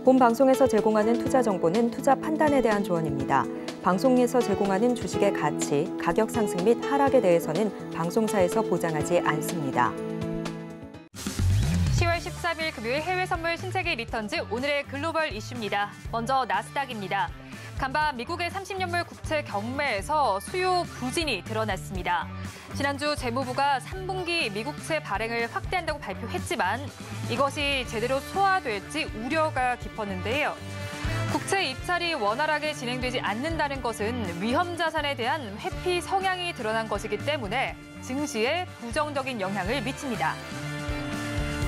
본 방송에서 제공하는 투자 정보는 투자 판단에 대한 조언입니다. 방송에서 제공하는 주식의 가치, 가격 상승 및 하락에 대해서는 방송사에서 보장하지 않습니다. 10월 13일 금요일 해외 선물 신세계 리턴즈 오늘의 글로벌 이슈입니다. 먼저 나스닥입니다. 간밤 미국의 30년물 국채 경매에서 수요 부진이 드러났습니다. 지난주 재무부가 3분기 미국채 발행을 확대한다고 발표했지만 이것이 제대로 소화될지 우려가 깊었는데요. 국채 입찰이 원활하게 진행되지 않는다는 것은 위험 자산에 대한 회피 성향이 드러난 것이기 때문에 증시에 부정적인 영향을 미칩니다.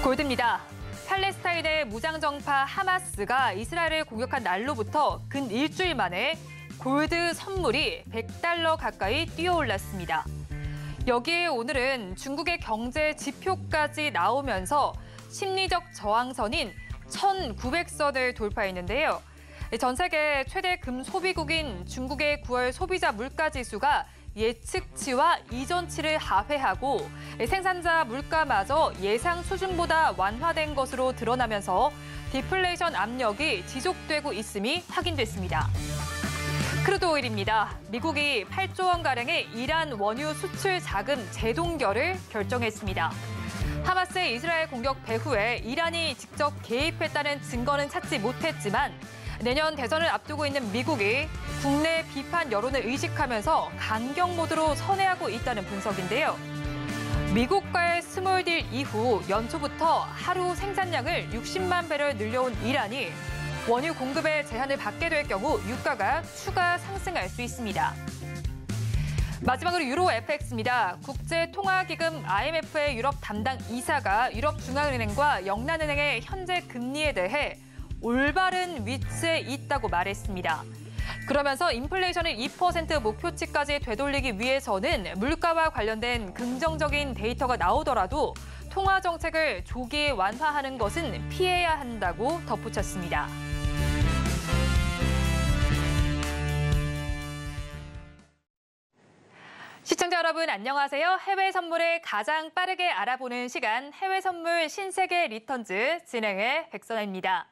골드입니다. 팔레스타인의 무장정파 하마스가 이스라엘을 공격한 날로부터 근 일주일 만에 골드 선물이 $100 가까이 뛰어올랐습니다. 여기에 오늘은 중국의 경제 지표까지 나오면서 심리적 저항선인 1,900선을 돌파했는데요. 전 세계 최대 금 소비국인 중국의 9월 소비자 물가지수가 예측치와 이전치를 하회하고 생산자 물가마저 예상 수준보다 완화된 것으로 드러나면서 디플레이션 압력이 지속되고 있음이 확인됐습니다. 크루드 오일입니다. 미국이 8조 원가량의 이란 원유 수출 자금 재동결을 결정했습니다. 하마스의 이스라엘 공격 배후에 이란이 직접 개입했다는 증거는 찾지 못했지만 내년 대선을 앞두고 있는 미국이 국내 비판 여론을 의식하면서 강경 모드로 선회하고 있다는 분석인데요. 미국과의 스몰 딜 이후 연초부터 하루 생산량을 60만 배럴 늘려온 이란이 원유 공급에 제한을 받게 될 경우 유가가 추가 상승할 수 있습니다. 마지막으로 유로 FX입니다. 국제통화기금 IMF의 유럽 담당 이사가 유럽중앙은행과 영란은행의 현재 금리에 대해 올바른 위치에 있다고 말했습니다. 그러면서 인플레이션을 2% 목표치까지 되돌리기 위해서는 물가와 관련된 긍정적인 데이터가 나오더라도 통화 정책을 조기에 완화하는 것은 피해야 한다고 덧붙였습니다. 시청자 여러분 안녕하세요. 해외 선물을 가장 빠르게 알아보는 시간 해외 선물 신세계 리턴즈 진행의 백선아입니다.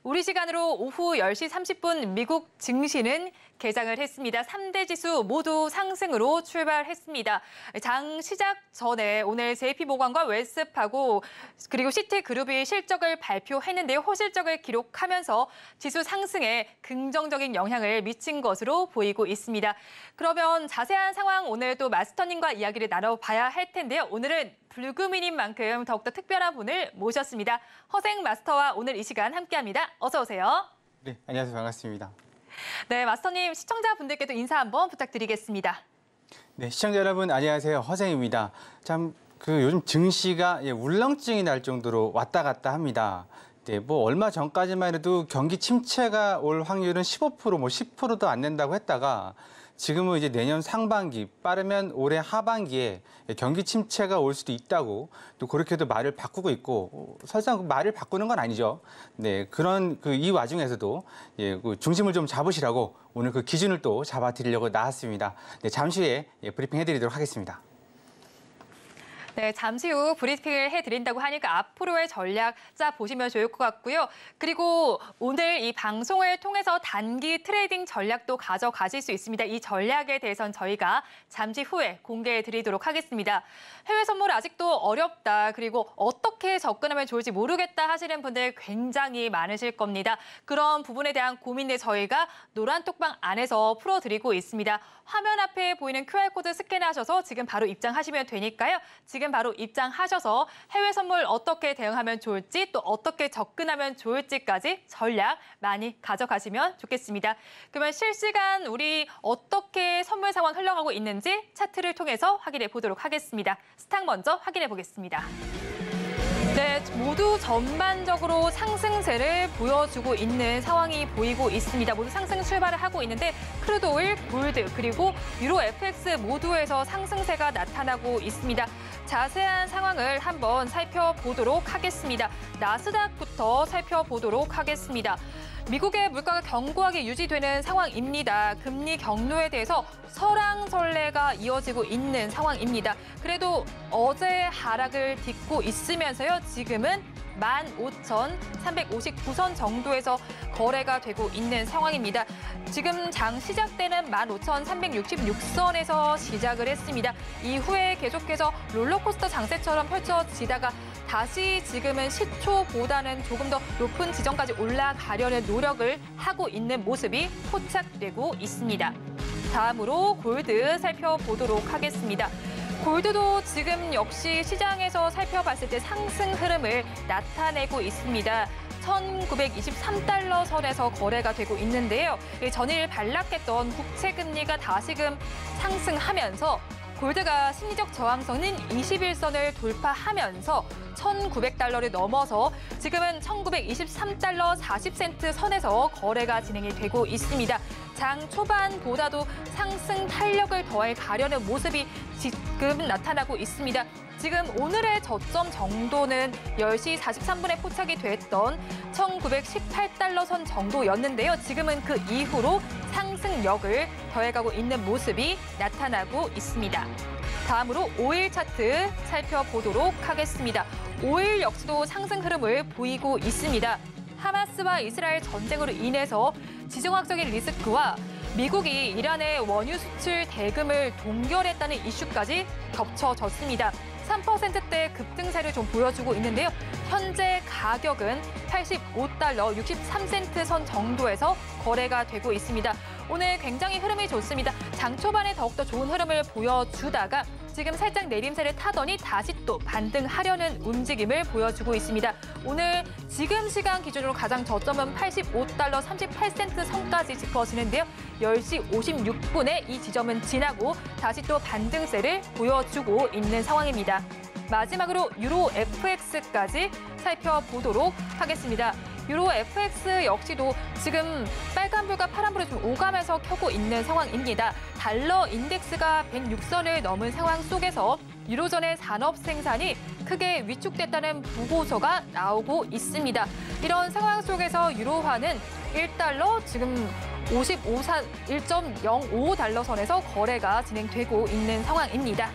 우리 시간으로 오후 10시 30분 미국 증시는 개장을 했습니다. 3대 지수 모두 상승으로 출발했습니다. 장 시작 전에 오늘 JP모건과 웰스파고 그리고 시티그룹이 실적을 발표했는데요. 호실적을 기록하면서 지수 상승에 긍정적인 영향을 미친 것으로 보이고 있습니다. 그러면 자세한 상황 오늘 또 마스터님과 이야기를 나눠봐야 할 텐데요. 오늘은 불금인인 만큼 더욱더 특별한 분을 모셨습니다. 허생 마스터와 오늘 이 시간 함께합니다. 어서 오세요. 네, 안녕하세요. 반갑습니다. 네, 마스터님 시청자분들께도 인사 한번 부탁드리겠습니다. 네, 시청자 여러분 안녕하세요. 허생입니다. 참 요즘 증시가 울렁증이 날 정도로 왔다 갔다 합니다. 네, 뭐 얼마 전까지만 해도 경기 침체가 올 확률은 15%, 뭐 10%도 안 된다고 했다가 지금은 이제 내년 상반기, 빠르면 올해 하반기에 경기 침체가 올 수도 있다고 또 그렇게도 말을 바꾸고 있고 설상 말을 바꾸는 건 아니죠. 네, 그런 이 와중에서도 중심을 좀 잡으시라고 오늘 그 기준을 또 잡아드리려고 나왔습니다. 네, 잠시 후에 브리핑 해드리도록 하겠습니다. 네, 잠시 후 브리핑을 해드린다고 하니까 앞으로의 전략 짜보시면 좋을 것 같고요. 그리고 오늘 이 방송을 통해서 단기 트레이딩 전략도 가져가실 수 있습니다. 이 전략에 대해서는 저희가 잠시 후에 공개해드리도록 하겠습니다. 해외 선물 아직도 어렵다, 그리고 어떻게 접근하면 좋을지 모르겠다 하시는 분들 굉장히 많으실 겁니다. 그런 부분에 대한 고민을 저희가 노란톡방 안에서 풀어드리고 있습니다. 화면 앞에 보이는 QR코드 스캔하셔서 지금 바로 입장하시면 되니까요. 지금 바로 입장하셔서 해외 선물 어떻게 대응하면 좋을지 또 어떻게 접근하면 좋을지까지 전략 많이 가져가시면 좋겠습니다. 그러면 실시간 우리 어떻게 선물 상황 흘러가고 있는지 차트를 통해서 확인해 보도록 하겠습니다. 스탁 먼저 확인해 보겠습니다. 네, 모두 전반적으로 상승세를 보여주고 있는 상황이 보이고 있습니다. 모두 상승 출발을 하고 있는데 크루드 오일, 골드, 그리고 유로 FX 모두에서 상승세가 나타나고 있습니다. 자세한 상황을 한번 살펴보도록 하겠습니다. 나스닥부터 살펴보도록 하겠습니다. 미국의 물가가 견고하게 유지되는 상황입니다. 금리 경로에 대해서 설왕설래가 이어지고 있는 상황입니다. 그래도 어제 하락을 딛고 있으면서요. 지금은 15,359선 정도에서 거래가 되고 있는 상황입니다. 지금 장 시작 때는 15,366선에서 시작을 했습니다. 이후에 계속해서 롤러코스터 장세처럼 펼쳐지다가 다시 지금은 시초보다는 조금 더 높은 지점까지 올라가려는 노력을 하고 있는 모습이 포착되고 있습니다. 다음으로 골드 살펴보도록 하겠습니다. 골드도 지금 역시 시장에서 살펴봤을 때 상승 흐름을 나타내고 있습니다. 1,923달러 선에서 거래가 되고 있는데요. 전일 반락했던 국채금리가 다시금 상승하면서 골드가 심리적 저항선인 21선을 돌파하면서 1,900달러를 넘어서 지금은 1,923달러 40센트 선에서 거래가 진행이 되고 있습니다. 장 초반보다도 상승 탄력을 더해 가려는 모습이 지금 나타나고 있습니다. 지금 오늘의 저점 정도는 10시 43분에 포착이 됐던 1,918달러 선 정도였는데요. 지금은 그 이후로 상승력을 더해가고 있는 모습이 나타나고 있습니다. 다음으로 5일 차트 살펴보도록 하겠습니다. 5일 역시도 상승 흐름을 보이고 있습니다. 하마스와 이스라엘 전쟁으로 인해서 지정학적인 리스크와 미국이 이란의 원유 수출 대금을 동결했다는 이슈까지 겹쳐졌습니다. 3%대 급등세를 좀 보여주고 있는데요. 현재 가격은 85달러 63센트 선 정도에서 거래가 되고 있습니다. 오늘 굉장히 흐름이 좋습니다. 장 초반에 더욱더 좋은 흐름을 보여주다가 지금 살짝 내림세를 타더니 다시 또 반등하려는 움직임을 보여주고 있습니다. 오늘 지금 시간 기준으로 가장 저점은 85달러 38센트 선까지 짚어지는데요. 10시 56분에 이 지점은 지나고 다시 또 반등세를 보여주고 있는 상황입니다. 마지막으로 유로 FX까지 살펴보도록 하겠습니다. 유로 FX 역시도 지금 빨간불과 파란불을 좀 오가면서 켜고 있는 상황입니다. 달러 인덱스가 106선을 넘은 상황 속에서 유로존의 산업 생산이 크게 위축됐다는 보고서가 나오고 있습니다. 이런 상황 속에서 유로화는 1달러 지금 1.05달러 선에서 거래가 진행되고 있는 상황입니다.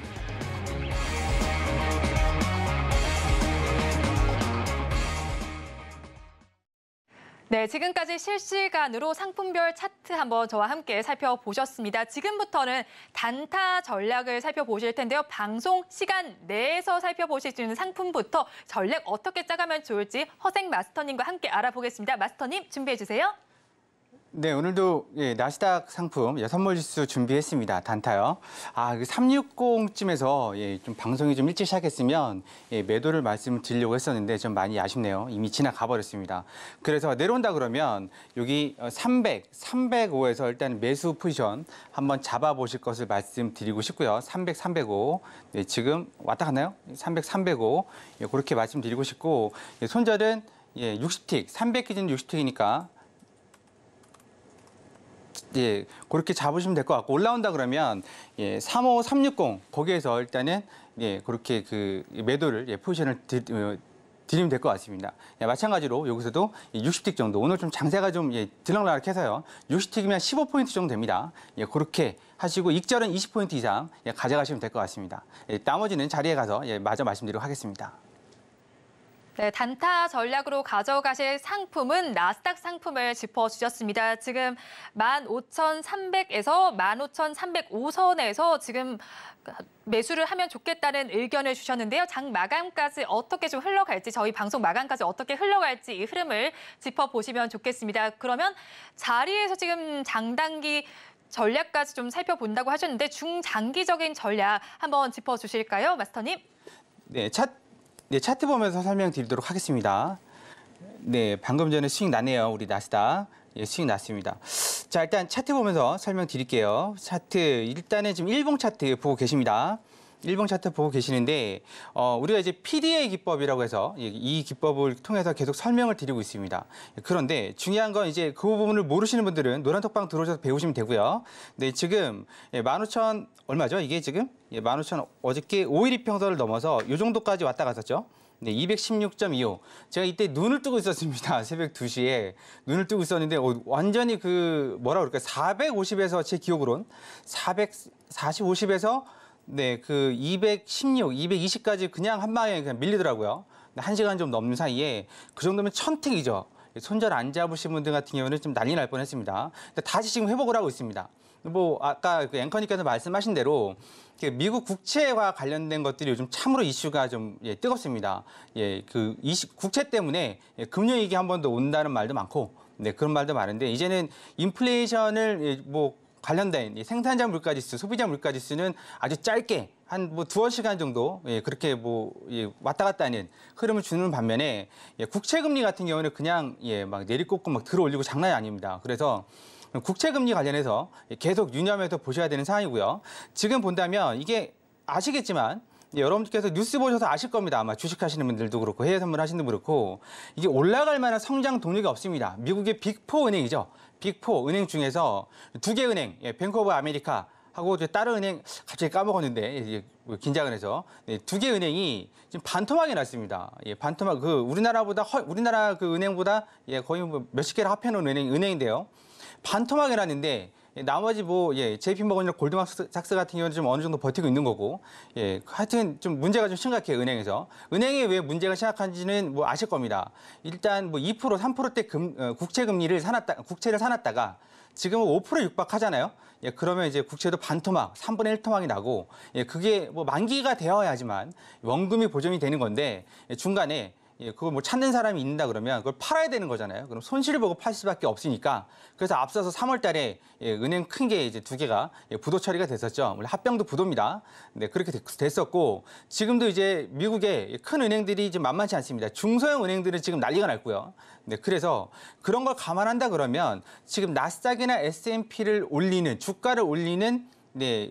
네, 지금까지 실시간으로 상품별 차트 한번 저와 함께 살펴보셨습니다. 지금부터는 단타 전략을 살펴보실 텐데요. 방송 시간 내에서 살펴보실 수 있는 상품부터 전략 어떻게 짜가면 좋을지 허생 마스터님과 함께 알아보겠습니다. 마스터님 준비해 주세요. 네, 오늘도 나스닥 상품 선물 지수 준비했습니다. 단타요. 360쯤에서 좀 방송이 좀 일찍 시작했으면 매도를 말씀드리려고 했었는데 좀 많이 아쉽네요. 이미 지나가 버렸습니다. 그래서 내려온다 그러면 여기 300, 305에서 일단 매수 포지션 한번 잡아보실 것을 말씀드리고 싶고요. 300, 305. 네, 지금 왔다 갔나요? 300, 305. 그렇게 말씀드리고 싶고 손절은 60틱, 300 기준 60틱이니까 그렇게 잡으시면 될 것 같고 올라온다 그러면 35, 360 거기에서 일단은 그렇게 그 매도를 포지션을 드리면 될 것 같습니다. 마찬가지로 여기서도 60틱 정도 오늘 좀 장세가 좀 들락날락해서요. 60틱이면 15포인트 정도 됩니다. 그렇게 하시고 익절은 20포인트 이상 가져가시면 될 것 같습니다. 나머지는 자리에 가서 마저 말씀드리도록 하겠습니다. 네, 단타 전략으로 가져가실 상품은 나스닥 상품을 짚어주셨습니다. 지금 15,300에서 15,305선에서 지금 매수를 하면 좋겠다는 의견을 주셨는데요. 장 마감까지 어떻게 좀 흘러갈지, 저희 방송 마감까지 어떻게 흘러갈지 이 흐름을 짚어보시면 좋겠습니다. 그러면 자리에서 지금 장단기 전략까지 좀 살펴본다고 하셨는데 중장기적인 전략 한번 짚어주실까요, 마스터님? 네, 차트 보면서 설명드리도록 하겠습니다. 네, 방금 전에 수익 났네요. 우리 나스닥. 수익 났습니다. 자, 일단 차트 보면서 설명드릴게요. 차트, 일단은 지금 일봉 차트 보고 계십니다. 일봉 차트 보고 계시는데 우리가 이제 PDA 기법이라고 해서 이 기법을 통해서 계속 설명을 드리고 있습니다. 그런데 중요한 건 이제 그 부분을 모르시는 분들은 노란톡방 들어오셔서 배우시면 되고요. 네, 지금 15,000 얼마죠? 이게 지금 15,000 어저께 5일 이평선을 넘어서 이 정도까지 왔다 갔었죠. 네, 216.25. 제가 이때 눈을 뜨고 있었습니다. 새벽 2시에 눈을 뜨고 있었는데 완전히 그 뭐라 그럴까요? 450에서 제 기억으로는 440, 50에서 네, 그 216, 220까지 그냥 한 방에 그냥 밀리더라고요. 1시간 좀 넘는 사이에 그 정도면 천특이죠. 손절 안 잡으신 분들 같은 경우는 좀 난리 날 뻔했습니다. 근데 다시 지금 회복을 하고 있습니다. 뭐 아까 그 앵커님께서 말씀하신 대로 미국 국채와 관련된 것들이 요즘 참으로 이슈가 좀 뜨겁습니다. 그 국채 때문에 금융 위기 한 번 더 온다는 말도 많고, 네, 그런 말도 많은데 이제는 인플레이션을 뭐 관련된 생산자 물가지수, 소비자 물가지수는 아주 짧게 한 뭐 두어 시간 정도 그렇게 뭐 왔다 갔다 하는 흐름을 주는 반면에 국채 금리 같은 경우는 그냥 막 내리꽂고 막 들어올리고 장난이 아닙니다. 그래서 국채 금리 관련해서 계속 유념해서 보셔야 되는 상황이고요. 지금 본다면 이게 아시겠지만 여러분들께서 뉴스 보셔서 아실 겁니다. 아마 주식하시는 분들도 그렇고 해외 선물 하시는 분도 그렇고 이게 올라갈 만한 성장 동력이 없습니다. 미국의 빅4 은행이죠. 빅4 은행 중에서 두 개 은행, 뱅크 오브 아메리카 하고 다른 은행 갑자기 까먹었는데 긴장을 해서 두 개 은행이 지금 반토막이 났습니다. 반토막 그 우리나라 그 은행보다 거의 뭐 몇십 개를 합해놓은 은행인데요. 반토막이 났는데 나머지 JP 모건이나 골드만삭스 같은 경우는 좀 어느 정도 버티고 있는 거고, 하여튼 좀 문제가 좀 심각해요, 은행에서. 은행에 왜 문제가 심각한지는 뭐 아실 겁니다. 일단 뭐 2%, 3%대 국채를 사놨다가 지금은 5% 육박하잖아요. 그러면 이제 국채도 반토막, 3분의 1 토막이 나고, 그게 뭐 만기가 되어야지만 원금이 보존이 되는 건데, 중간에 그걸 뭐 찾는 사람이 있는다 그러면 그걸 팔아야 되는 거잖아요. 그럼 손실을 보고 팔 수밖에 없으니까. 그래서 앞서서 3월 달에 은행 큰 게 이제 두 개가 부도 처리가 됐었죠. 원래 합병도 부도입니다. 네, 그렇게 됐었고, 지금도 이제 미국의 큰 은행들이 지금 만만치 않습니다. 중소형 은행들은 지금 난리가 났고요. 네, 그래서 그런 걸 감안한다 그러면 지금 나스닥이나 S&P를 올리는, 주가를 올리는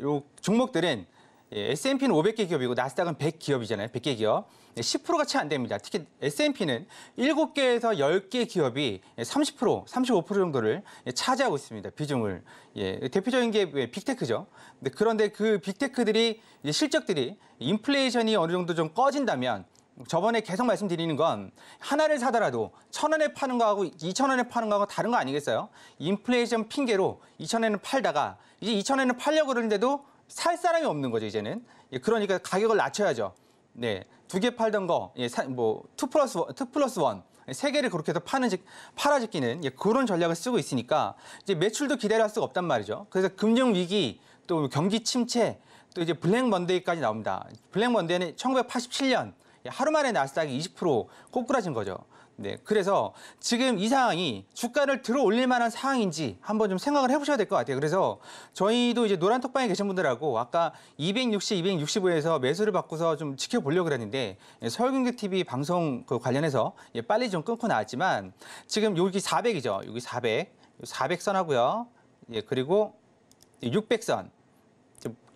요 종목들은 S&P는 500개 기업이고 나스닥은 100기업이잖아요. 100개 기업. 10%가 채 안 됩니다. 특히 S&P는 7개에서 10개 기업이 30%, 35% 정도를 차지하고 있습니다. 비중을. 대표적인 게 빅테크죠. 그런데 그 빅테크들이 실적들이 인플레이션이 어느 정도 좀 꺼진다면 저번에 계속 말씀드리는 건 하나를 사더라도 1,000원에 파는 거하고 2,000원에 파는 거하고 다른 거 아니겠어요? 인플레이션 핑계로 2,000원에는 팔다가 이제 2,000원에는 팔려고 그러는데도 살 사람이 없는 거죠, 이제는. 그러니까 가격을 낮춰야죠. 네, 두 개 팔던 거, 2 플러스 1, 세 개를 그렇게 해서 팔아짓기는 그런 전략을 쓰고 있으니까 이제 매출도 기대할 수가 없단 말이죠. 그래서 금융 위기, 또 경기 침체, 또 이제 블랙 먼데이까지 나옵니다. 블랙 먼데이는 1987년 하루 만에 나스닥이 20% 꼬꾸라진 거죠. 네, 그래서 지금 이 상황이 주가를 들어 올릴 만한 상황인지 한번 좀 생각을 해보셔야 될 것 같아요. 그래서 저희도 이제 노란 톡방에 계신 분들하고 아까 260, 265에서 매수를 받고서 좀 지켜보려고 그랬는데 서울경제TV 방송 관련해서 빨리 좀 끊고 나왔지만 지금 여기 400이죠. 여기 400선 하고요. 그리고 600선.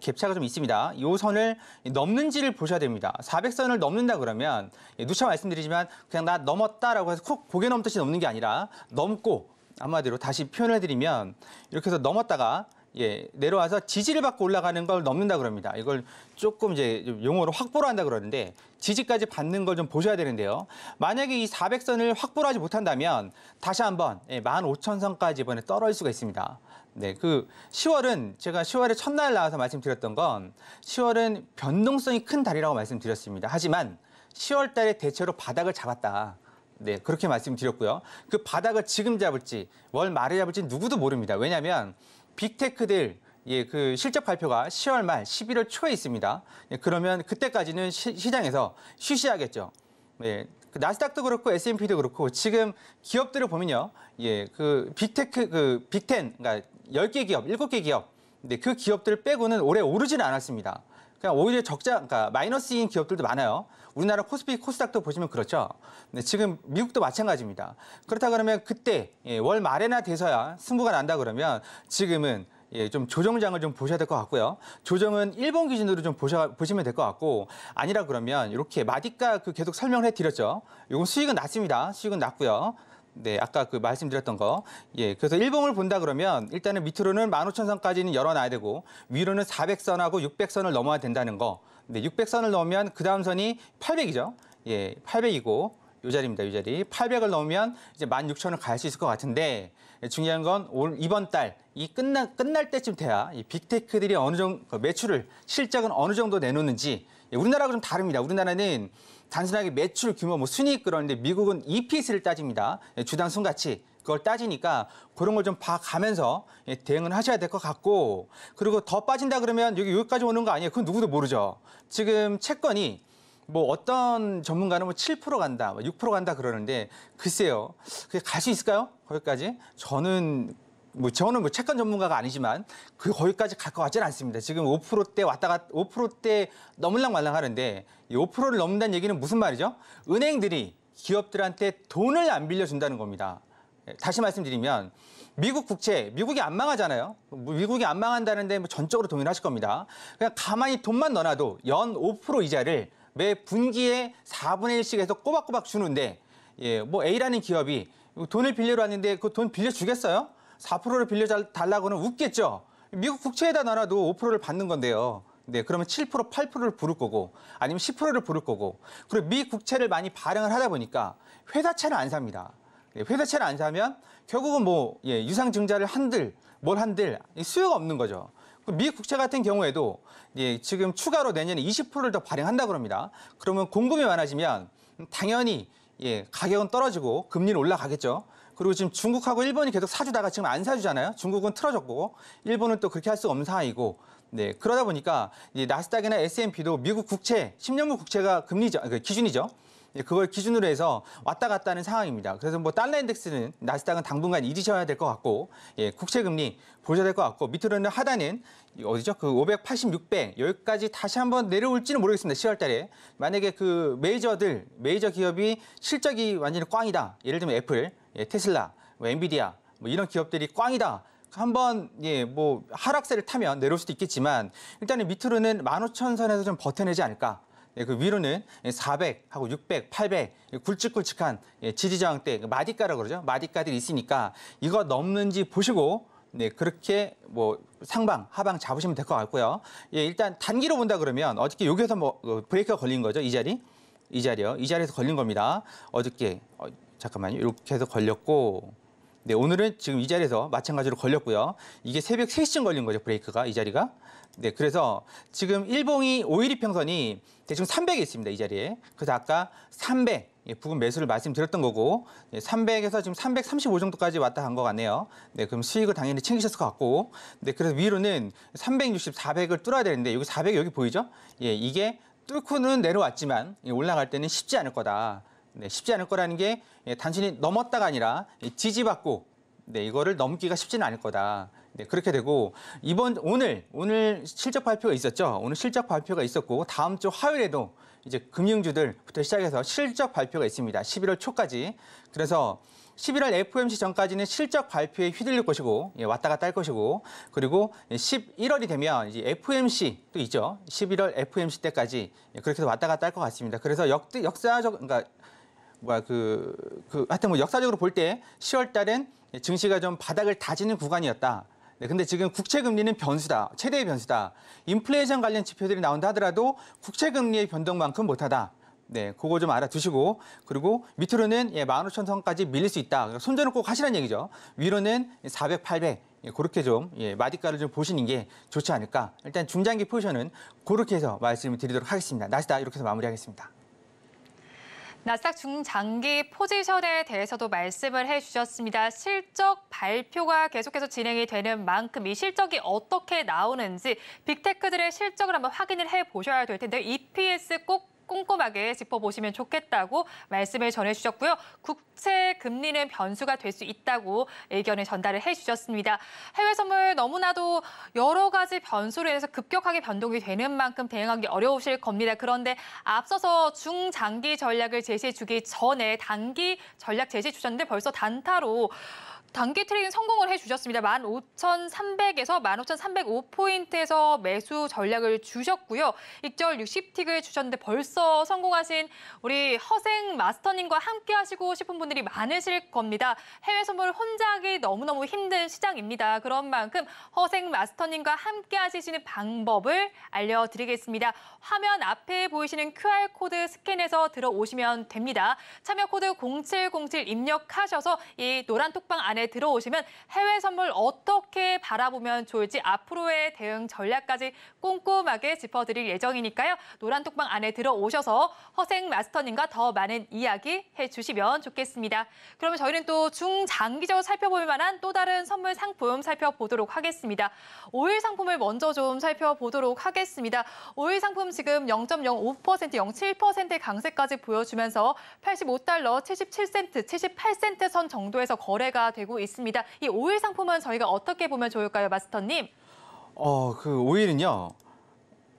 갭차가 좀 있습니다. 이 선을 넘는지를 보셔야 됩니다. 400선을 넘는다 그러면 누차 말씀드리지만 그냥 나 넘었다라고 해서 콕 고개 넘듯이 넘는 게 아니라 넘고 한마디로 다시 표현을 해드리면 이렇게 해서 넘었다가 내려와서 지지를 받고 올라가는 걸 넘는다 그럽니다. 이걸 조금 이제 용어로 확보를 한다 그러는데 지지까지 받는 걸 좀 보셔야 되는데요. 만약에 이 400선을 확보를 하지 못한다면 다시 한번 15,000선까지 이번에 떨어질 수가 있습니다. 네, 그 10월은 제가 10월에 첫날 나와서 말씀드렸던 건 10월은 변동성이 큰 달이라고 말씀드렸습니다. 하지만 10월 달에 대체로 바닥을 잡았다. 네, 그렇게 말씀드렸고요. 그 바닥을 지금 잡을지 월 말에 잡을지 누구도 모릅니다. 왜냐하면 빅테크들 그 실적 발표가 10월 말 11월 초에 있습니다. 그러면 그때까지는 시장에서 쉬쉬하겠죠. 네. 그 나스닥도 그렇고 S&P도 그렇고 지금 기업들을 보면요. 그 빅테크 빅10 그러니까 10개 기업, 7개 기업. 근데 그 기업들 빼고는 올해 오르지는 않았습니다. 그냥 오히려 그러니까 마이너스인 기업들도 많아요. 우리나라 코스피, 코스닥도 보시면 그렇죠. 근데 지금 미국도 마찬가지입니다. 그렇다 그러면 그때 월 말에나 돼서야 승부가 난다 그러면 지금은 좀 조정장을 좀 보셔야 될 것 같고요. 조정은 일본 기준으로 좀 보시면 될 것 같고 아니라 그러면 이렇게 마디가 계속 설명을 해드렸죠. 이건 수익은 낮습니다. 수익은 낮고요. 네, 아까 말씀드렸던 거. 그래서 일봉을 본다 그러면 일단은 밑으로는 15,000선까지는 열어놔야 되고 위로는 400선하고 600선을 넘어야 된다는 거. 네, 600선을 넘으면 그 다음 선이 800이죠. 800이고 이 자리입니다. 이 자리. 800을 넘으면 이제 16,000을 갈 수 있을 것 같은데 중요한 건 이번 달 끝날 때쯤 돼야 이 빅테크들이 어느 정도 매출을 실적은 어느 정도 내놓는지 우리나라하고 좀 다릅니다. 우리나라는 단순하게 매출 규모, 뭐 순이익 그러는데 미국은 EPS를 따집니다. 주당 순가치. 그걸 따지니까 그런 걸 좀 봐가면서 대응을 하셔야 될 것 같고, 그리고 더 빠진다 그러면 여기까지 오는 거 아니에요? 그건 누구도 모르죠. 지금 채권이 뭐 어떤 전문가는 뭐 7% 간다, 6% 간다 그러는데 글쎄요. 그게 갈 수 있을까요? 거기까지? 저는 뭐 채권 전문가가 아니지만 거기까지 갈 것 같지는 않습니다. 지금 5%대 왔다 갔다 5%대 넘을랑 말랑 하는데 이 5%를 넘는다는 얘기는 무슨 말이죠? 은행들이 기업들한테 돈을 안 빌려준다는 겁니다. 다시 말씀드리면 미국 국채, 미국이 안 망하잖아요. 미국이 안 망한다는데 뭐 전적으로 동의하실 겁니다. 그냥 가만히 돈만 넣어놔도 연 5% 이자를 매 분기에 4분의 1씩 해서 꼬박꼬박 주는데, 뭐 A라는 기업이 돈을 빌리러 왔는데 그 돈 빌려주겠어요? 4%를 빌려달라고는 웃겠죠. 미국 국채에다 넣어놔도 5%를 받는 건데요. 네, 그러면 7%, 8%를 부를 거고 아니면 10%를 부를 거고, 그리고 미 국채를 많이 발행을 하다 보니까 회사채는 안 삽니다. 회사채를 안 사면 결국은 뭐 유상증자를 한들 수요가 없는 거죠. 미 국채 같은 경우에도 지금 추가로 내년에 20%를 더 발행한다고 합니다. 그러면 공급이 많아지면 당연히 가격은 떨어지고 금리는 올라가겠죠. 그리고 지금 중국하고 일본이 계속 사주다가 지금 안 사주잖아요. 중국은 틀어졌고 일본은 또 그렇게 할 수가 없는 상황이고, 네, 그러다 보니까 나스닥이나 S&P도 미국 국채, 10년물 국채가 기준이죠. 그걸 기준으로 해서 왔다 갔다 하는 상황입니다. 그래서 뭐 달러 인덱스는 나스닥은 당분간 잊으셔야 될 것 같고, 국채 금리 보셔야 될 것 같고, 밑으로는 하단은 어디죠? 그 580, 600 여기까지 다시 한번 내려올지는 모르겠습니다. 10월 달에 만약에 그 메이저 기업이 실적이 완전히 꽝이다. 예를 들면 애플, 테슬라, 뭐 엔비디아 뭐 이런 기업들이 꽝이다. 한번 뭐 하락세를 타면 내려올 수도 있겠지만 일단은 밑으로는 15,000선에서 좀 버텨내지 않을까. 그 위로는 400하고 600, 800 굵직굵직한 지지저항대 마디가라고 그러죠. 마디가들이 있으니까 이거 넘는지 보시고 그렇게 뭐 상방, 하방 잡으시면 될 것 같고요. 일단 단기로 본다 그러면 어저께 여기서 뭐 브레이크가 걸린 거죠. 이 자리요. 이 자리에서 걸린 겁니다. 어저께 잠깐만요. 이렇게 해서 걸렸고, 네, 오늘은 지금 이 자리에서 마찬가지로 걸렸고요. 이게 새벽 3시쯤 걸린 거죠. 브레이크가 이 자리가. 네, 그래서 지금 일봉이 5일 이평선이 대충 300에 있습니다. 이 자리에. 그래서 아까 300 부근 매수를 말씀드렸던 거고, 300에서 지금 335 정도까지 왔다 간 것 같네요. 네, 그럼 수익을 당연히 챙기셨을 것 같고, 네, 그래서 위로는 360, 400을 뚫어야 되는데 여기 400 여기 보이죠? 이게 뚫고는 내려왔지만 올라갈 때는 쉽지 않을 거다. 네, 쉽지 않을 거라는 게 단순히 넘었다가 아니라 지지받고, 네, 이거를 넘기가 쉽지는 않을 거다. 네, 그렇게 되고 오늘 실적 발표가 있었죠. 오늘 실적 발표가 있었고 다음 주 화요일에도 이제 금융주들부터 시작해서 실적 발표가 있습니다. 11월 초까지. 그래서 11월 FOMC 전까지는 실적 발표에 휘둘릴 것이고 왔다 갔다 할 것이고, 그리고 11월이 되면 이제 FOMC도 있죠. 11월 FOMC 때까지 그렇게 해서 왔다 갔다 할 것 같습니다. 그래서 역사적 그러니까 하여튼 뭐 역사적으로 볼 때 10월 달은 증시가 좀 바닥을 다지는 구간이었다. 네, 근데 지금 국채금리는 변수다. 최대의 변수다. 인플레이션 관련 지표들이 나온다 하더라도 국채금리의 변동만큼 못하다. 네, 그거 좀 알아두시고, 그리고 밑으로는 15,000선까지 밀릴 수 있다. 그러니까 손절은 꼭 하시라는 얘기죠. 위로는 400, 800 그렇게 좀 마디가를 좀 보시는 게 좋지 않을까. 일단 중장기 포지션은 그렇게 해서 말씀을 드리도록 하겠습니다. 나스닥 이렇게 해서 마무리하겠습니다. 나스닥 중장기 포지션에 대해서도 말씀을 해주셨습니다. 실적 발표가 계속해서 진행이 되는 만큼 이 실적이 어떻게 나오는지 빅테크들의 실적을 한번 확인을 해보셔야 될 텐데 EPS 꼭 꼼꼼하게 짚어보시면 좋겠다고 말씀을 전해주셨고요. 국채 금리는 변수가 될 수 있다고 의견을 전달을 해주셨습니다. 해외 선물 너무나도 여러 가지 변수로 인해서 급격하게 변동이 되는 만큼 대응하기 어려우실 겁니다. 그런데 앞서서 중장기 전략을 제시해주기 전에 단기 전략 제시해 주셨는데 벌써 단타로 단기 트레이딩 성공을 해주셨습니다. 15,300에서 15,305포인트에서 매수 전략을 주셨고요. 익절 60틱을 주셨는데 벌써 성공하신 우리 허생 마스터님과 함께 하시고 싶은 분들이 많으실 겁니다. 해외 선물 혼자 하기 너무너무 힘든 시장입니다. 그런 만큼 허생 마스터님과 함께 하시는 방법을 알려드리겠습니다. 화면 앞에 보이시는 QR코드 스캔해서 들어오시면 됩니다. 참여 코드 0707 입력하셔서 이 노란 톡방 안에 안에 들어오시면 해외 선물 어떻게 바라보면 좋을지 앞으로의 대응 전략까지 꼼꼼하게 짚어드릴 예정이니까요. 노란 톡방 안에 들어오셔서 허생 마스터님과 더 많은 이야기 해주시면 좋겠습니다. 그러면 저희는 또 중장기적으로 살펴볼 만한 또 다른 선물 상품 살펴보도록 하겠습니다. 오일 상품을 먼저 좀 살펴보도록 하겠습니다. 오일 상품 지금 0.05%, 0.7%의 강세까지 보여주면서 85달러 77센트, 78센트 선 정도에서 거래가 되고 있습니다. 이 오일 상품은 저희가 어떻게 보면 좋을까요, 마스터님? 그 오일은요.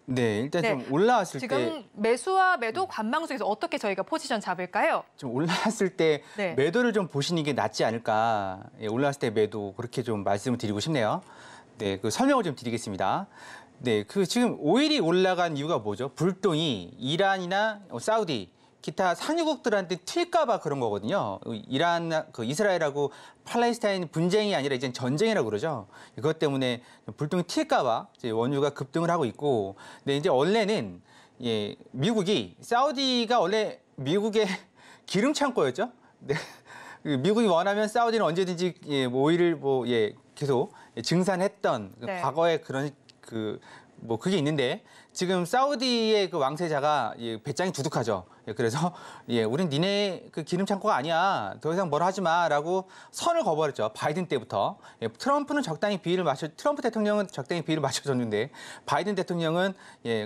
네, 일단 네, 좀 올라왔을 지금 때 매수와 매도 관망 중에서 어떻게 저희가 포지션 잡을까요? 좀 올라왔을 때 네. 매도를 좀 보시는 게 낫지 않을까. 예, 올라왔을 때 매도 그렇게 좀 말씀을 드리고 싶네요. 네, 그 설명을 좀 드리겠습니다. 네, 그 지금 오일이 올라간 이유가 뭐죠? 불똥이 이란이나 사우디, 기타 산유국들한테 튈까봐 그런 거거든요. 이란, 이스라엘하고 팔레스타인 분쟁이 아니라 이제 전쟁이라고 그러죠. 그것 때문에 불똥이 튈까봐 이제 원유가 급등을 하고 있고, 근데 이제 원래는 예, 미국이 사우디가 원래 미국의 기름 창고였죠. 네. 미국이 원하면 사우디는 언제든지 예, 뭐 오일을 계속 증산했던 네. 과거의 그런 그게 있는데 지금 사우디의 그 왕세자가 배짱이 두둑하죠. 그래서 우린 니네 그 기름 창고가 아니야. 더 이상 뭘 하지 마라고 선을 그어버렸죠. 바이든 때부터. 트럼프 대통령은 적당히 비율을 맞춰줬는데 바이든 대통령은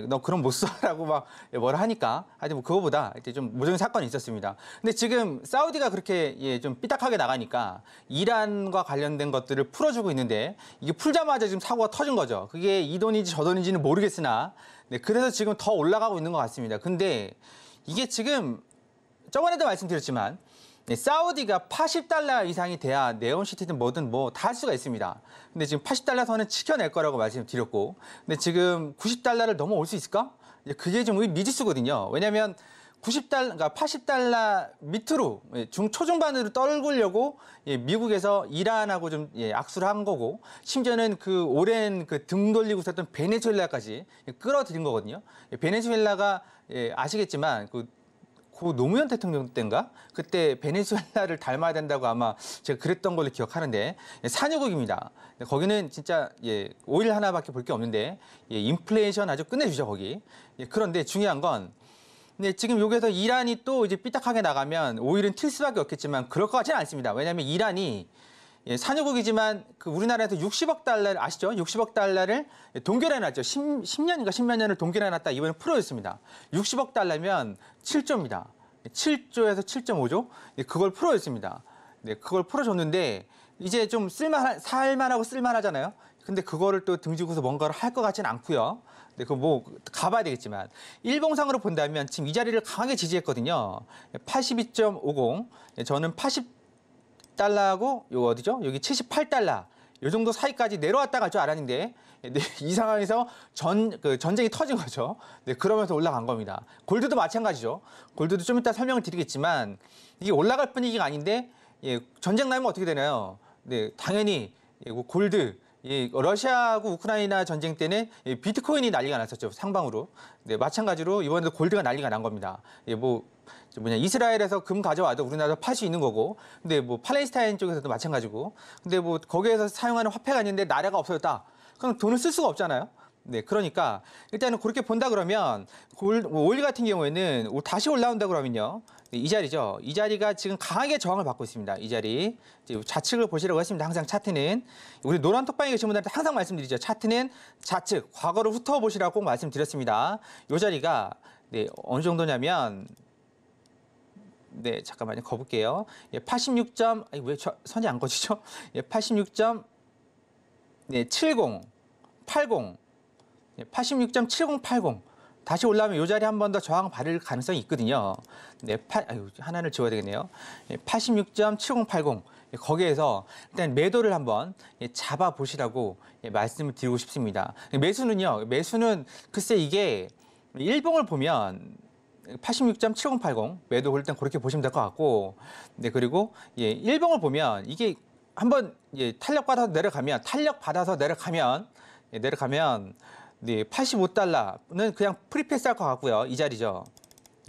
너 그럼 못 써라고 막 뭐라 하니까 하여튼 뭐 그거보다 이제 좀 무적인 사건이 있었습니다. 근데 지금 사우디가 그렇게 좀 삐딱하게 나가니까 이란과 관련된 것들을 풀어주고 있는데 이게 풀자마자 지금 사고가 터진 거죠. 그게 이 돈인지 저 돈인지는 모르겠으나 네, 그래서 지금 더 올라가고 있는 것 같습니다. 근데 이게 지금 저번에도 말씀드렸지만 사우디가 80달러 이상이 돼야 네온시티든 뭐든 뭐 다 할 수가 있습니다. 근데 지금 80달러 선은 지켜낼 거라고 말씀드렸고 근데 지금 90달러를 넘어올 수 있을까? 그게 좀 미지수거든요. 왜냐하면 그러니까 80달러 밑으로 초중반으로 떨구려고 미국에서 이란하고 좀 악수를 한 거고 심지어는 그 오랜 그 등 돌리고 있었던 베네수엘라까지 끌어들인 거거든요. 베네수엘라가 아시겠지만 고 노무현 대통령 때인가 그때 베네수엘라를 닮아야 된다고 아마 제가 그랬던 걸로 기억하는데 산유국입니다. 거기는 진짜 오일 하나밖에 볼 게 없는데 인플레이션 아주 끝내주죠 거기. 그런데 중요한 건 지금 여기서 이란이 또 이제 삐딱하게 나가면 오일은 튈 수밖에 없겠지만 그럴 것 같지는 않습니다. 왜냐하면 이란이 산유국이지만 그 우리나라에서 60억 달러를 아시죠? 60억 달러를 동결해놨죠. 10년인가 10몇 년을 동결해놨다 이번에 풀어줬습니다. 60억 달러면 7조입니다. 7조에서 7.5조 그걸 풀어줬습니다. 네, 그걸 풀어줬는데 이제 좀 살만하고 쓸만하잖아요. 근데 그거를 또 등지고서 뭔가를 할 것 같지는 않고요. 네, 그 뭐 가봐야 되겠지만 일봉상으로 본다면 지금 이 자리를 강하게 지지했거든요. 82.50. 저는 80달러하고 요 어디죠? 여기 78달러. 요 정도 사이까지 내려왔다 갈 줄 알았는데 네, 이 상황에서 전쟁이 터진 거죠. 네, 그러면서 올라간 겁니다. 골드도 마찬가지죠. 골드도 좀 이따 설명을 드리겠지만 이게 올라갈 분위기가 아닌데 전쟁 나면 어떻게 되나요? 네, 당연히 골드 러시아하고 우크라이나 전쟁 때는 비트코인이 난리가 났었죠. 상방으로. 네, 마찬가지로 이번에도 골드가 난리가 난 겁니다. 이스라엘에서 금 가져와도 우리나라도 팔 수 있는 거고. 근데 뭐 팔레스타인 쪽에서도 마찬가지고. 근데 뭐 거기에서 사용하는 화폐가 있는데 나라가 없어졌다. 그럼 돈을 쓸 수가 없잖아요. 네, 그러니까 일단은 그렇게 본다 그러면 오일 같은 경우에는 다시 올라온다 그러면요. 이 자리죠. 이 자리가 지금 강하게 저항을 받고 있습니다. 이 자리. 좌측을 보시라고 했습니다. 항상 차트는. 우리 노란 톡방에 계신 분들한테 항상 말씀드리죠. 차트는 좌측, 과거를 훑어보시라고 꼭 말씀드렸습니다. 이 자리가 어느 정도냐면 네, 잠깐만요. 거볼게요. 86점, 왜 선이 안 거지죠? 86점, 70, 80, 86.7080. 다시 올라오면 이 자리 한 번 더 저항 받을 가능성이 있거든요. 네, 하나를 지워야 되겠네요. 86.7080. 거기에서 일단 매도를 한번 잡아보시라고 말씀을 드리고 싶습니다. 매수는 글쎄 이게 일봉을 보면 86.7080 매도 볼 땐 그렇게 보시면 될 것 같고, 네, 그리고 일봉을 보면 이게 한번 탄력 받아서 내려가면 네, 85달러는 그냥 프리패스 할 것 같고요. 이 자리죠.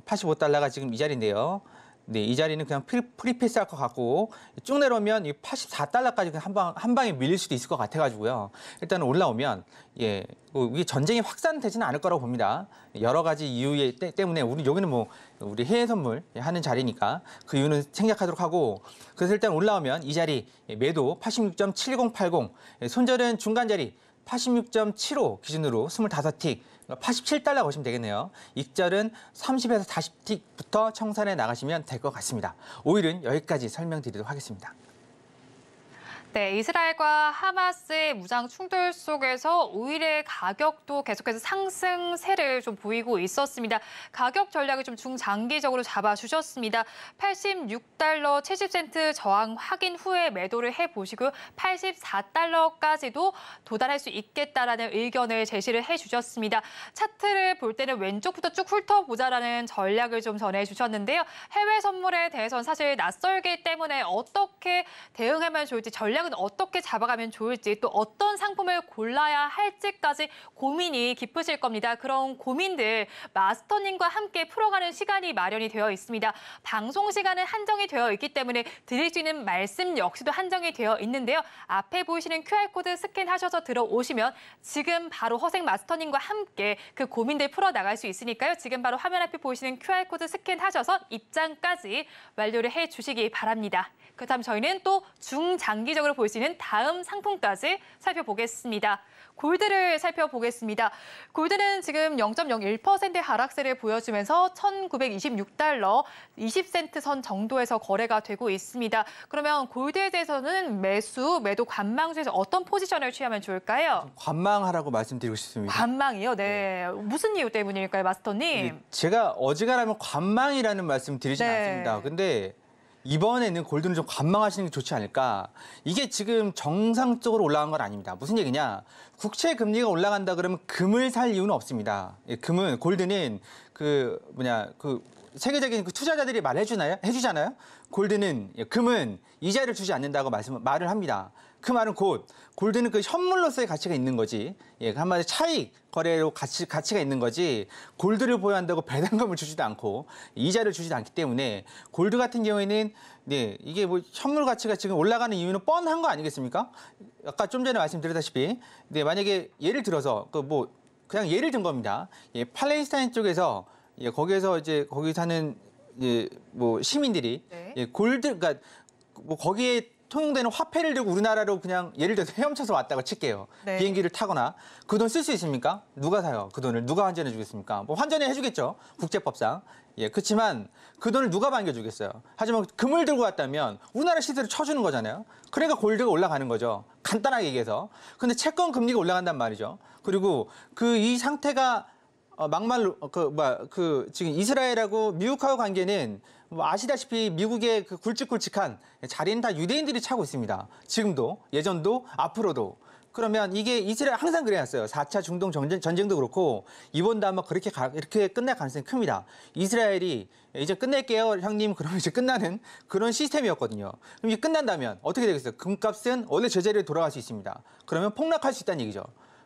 85달러가 지금 이 자리인데요. 네, 이 자리는 그냥 프리패스 할 것 같고 쭉 내려오면 이 84달러까지 한 방에 밀릴 수도 있을 것 같아가지고요. 일단 올라오면 이게 전쟁이 확산되지는 않을 거라고 봅니다. 여러 가지 이유 때문에 여기는 뭐 우리 해외 선물 하는 자리니까 그 이유는 생략하도록 하고 그래서 일단 올라오면 이 자리 매도 86.7080 손절은 중간 자리 86.75 기준으로 25틱 87달러 보시면 되겠네요. 익절은 30에서 40틱부터 청산해 나가시면 될 것 같습니다. 오일은 여기까지 설명드리도록 하겠습니다. 네, 이스라엘과 하마스의 무장 충돌 속에서 오일의 가격도 계속해서 상승세를 좀 보이고 있었습니다. 가격 전략을 좀 중장기적으로 잡아주셨습니다. 86달러 70센트 저항 확인 후에 매도를 해보시고요. 84달러까지도 도달할 수 있겠다라는 의견을 제시를 해주셨습니다. 차트를 볼 때는 왼쪽부터 쭉 훑어보자라는 전략을 좀 전해주셨는데요. 해외 선물에 대해서는 사실 낯설기 때문에 어떻게 대응하면 좋을지 전략 어떻게 잡아가면 좋을지 또 어떤 상품을 골라야 할지까지 고민이 깊으실 겁니다. 그런 고민들 마스터님과 함께 풀어가는 시간이 마련이 되어 있습니다. 방송 시간은 한정이 되어 있기 때문에 드릴 수 있는 말씀 역시도 한정이 되어 있는데요. 앞에 보이시는 QR코드 스캔하셔서 들어오시면 지금 바로 허생 마스터님과 함께 그 고민들 풀어나갈 수 있으니까요. 지금 바로 화면 앞에 보이시는 QR코드 스캔하셔서 입장까지 완료를 해주시기 바랍니다. 그렇다면 저희는 또 중장기적으로 볼 수 있는 다음 상품까지 살펴보겠습니다. 골드를 살펴보겠습니다. 골드는 지금 0.01%의 하락세를 보여주면서 1,926달러 20센트 선 정도에서 거래가 되고 있습니다. 그러면 골드에 대해서는 매도 관망주에서 어떤 포지션을 취하면 좋을까요? 관망하라고 말씀드리고 싶습니다. 관망이요? 네. 무슨 이유 때문일까요, 마스터님? 제가 어지간하면 관망이라는 말씀 드리진 않습니다. 근데 이번에는 골드는 좀 관망하시는 게 좋지 않을까. 이게 지금 정상적으로 올라간 건 아닙니다. 무슨 얘기냐. 국채 금리가 올라간다 그러면 금을 살 이유는 없습니다. 골드는 세계적인 투자자들이 해주잖아요. 골드는, 금은 이자를 주지 않는다고 말을 합니다. 그 말은 곧 골드는 그 현물로서의 가치가 있는 거지. 한마디로 차익 거래로 가치가 있는 거지. 골드를 보유한다고 배당금을 주지도 않고 이자를 주지도 않기 때문에 골드 같은 경우에는 이게 뭐 현물 가치가 지금 올라가는 이유는 뻔한 거 아니겠습니까? 아까 좀 전에 말씀드렸다시피 만약에 예를 들어서 그냥 예를 든 겁니다. 팔레스타인 쪽에서 거기에서 거기 사는 시민들이 골드 그러니까 거기에 통용되는 화폐를 들고 우리나라로 그냥 예를 들어서 헤엄쳐서 왔다고 칠게요. 비행기를 타거나 그 돈 쓸 수 있습니까? 누가 사요? 그 돈을 누가 환전해 주겠습니까? 환전해 주겠죠. 국제법상. 그렇지만 그 돈을 누가 반겨주겠어요. 하지만 금을 들고 왔다면 우리나라 시세를 쳐주는 거잖아요. 그러니까 골드가 올라가는 거죠. 간단하게 얘기해서. 근데 채권 금리가 올라간단 말이죠. 그리고 이 상태가 막말로 지금 이스라엘하고 미국하고 관계는 아시다시피 미국의 그 굵직굵직한 자리는 다 유대인들이 차고 있습니다. 지금도 예전도 앞으로도. 그러면 이게 이스라엘 항상 그래왔어요. 4차 중동 전쟁도 그렇고 이번도 아마 이렇게 끝날 가능성이 큽니다. 이스라엘이 이제 끝낼게요, 형님. 그러면 이제 끝나는 그런 시스템이었거든요. 그럼 이게 끝난다면 어떻게 되겠어요? 금값은 원래 제자리에 돌아갈 수 있습니다. 그러면 폭락할 수 있다는 얘기죠.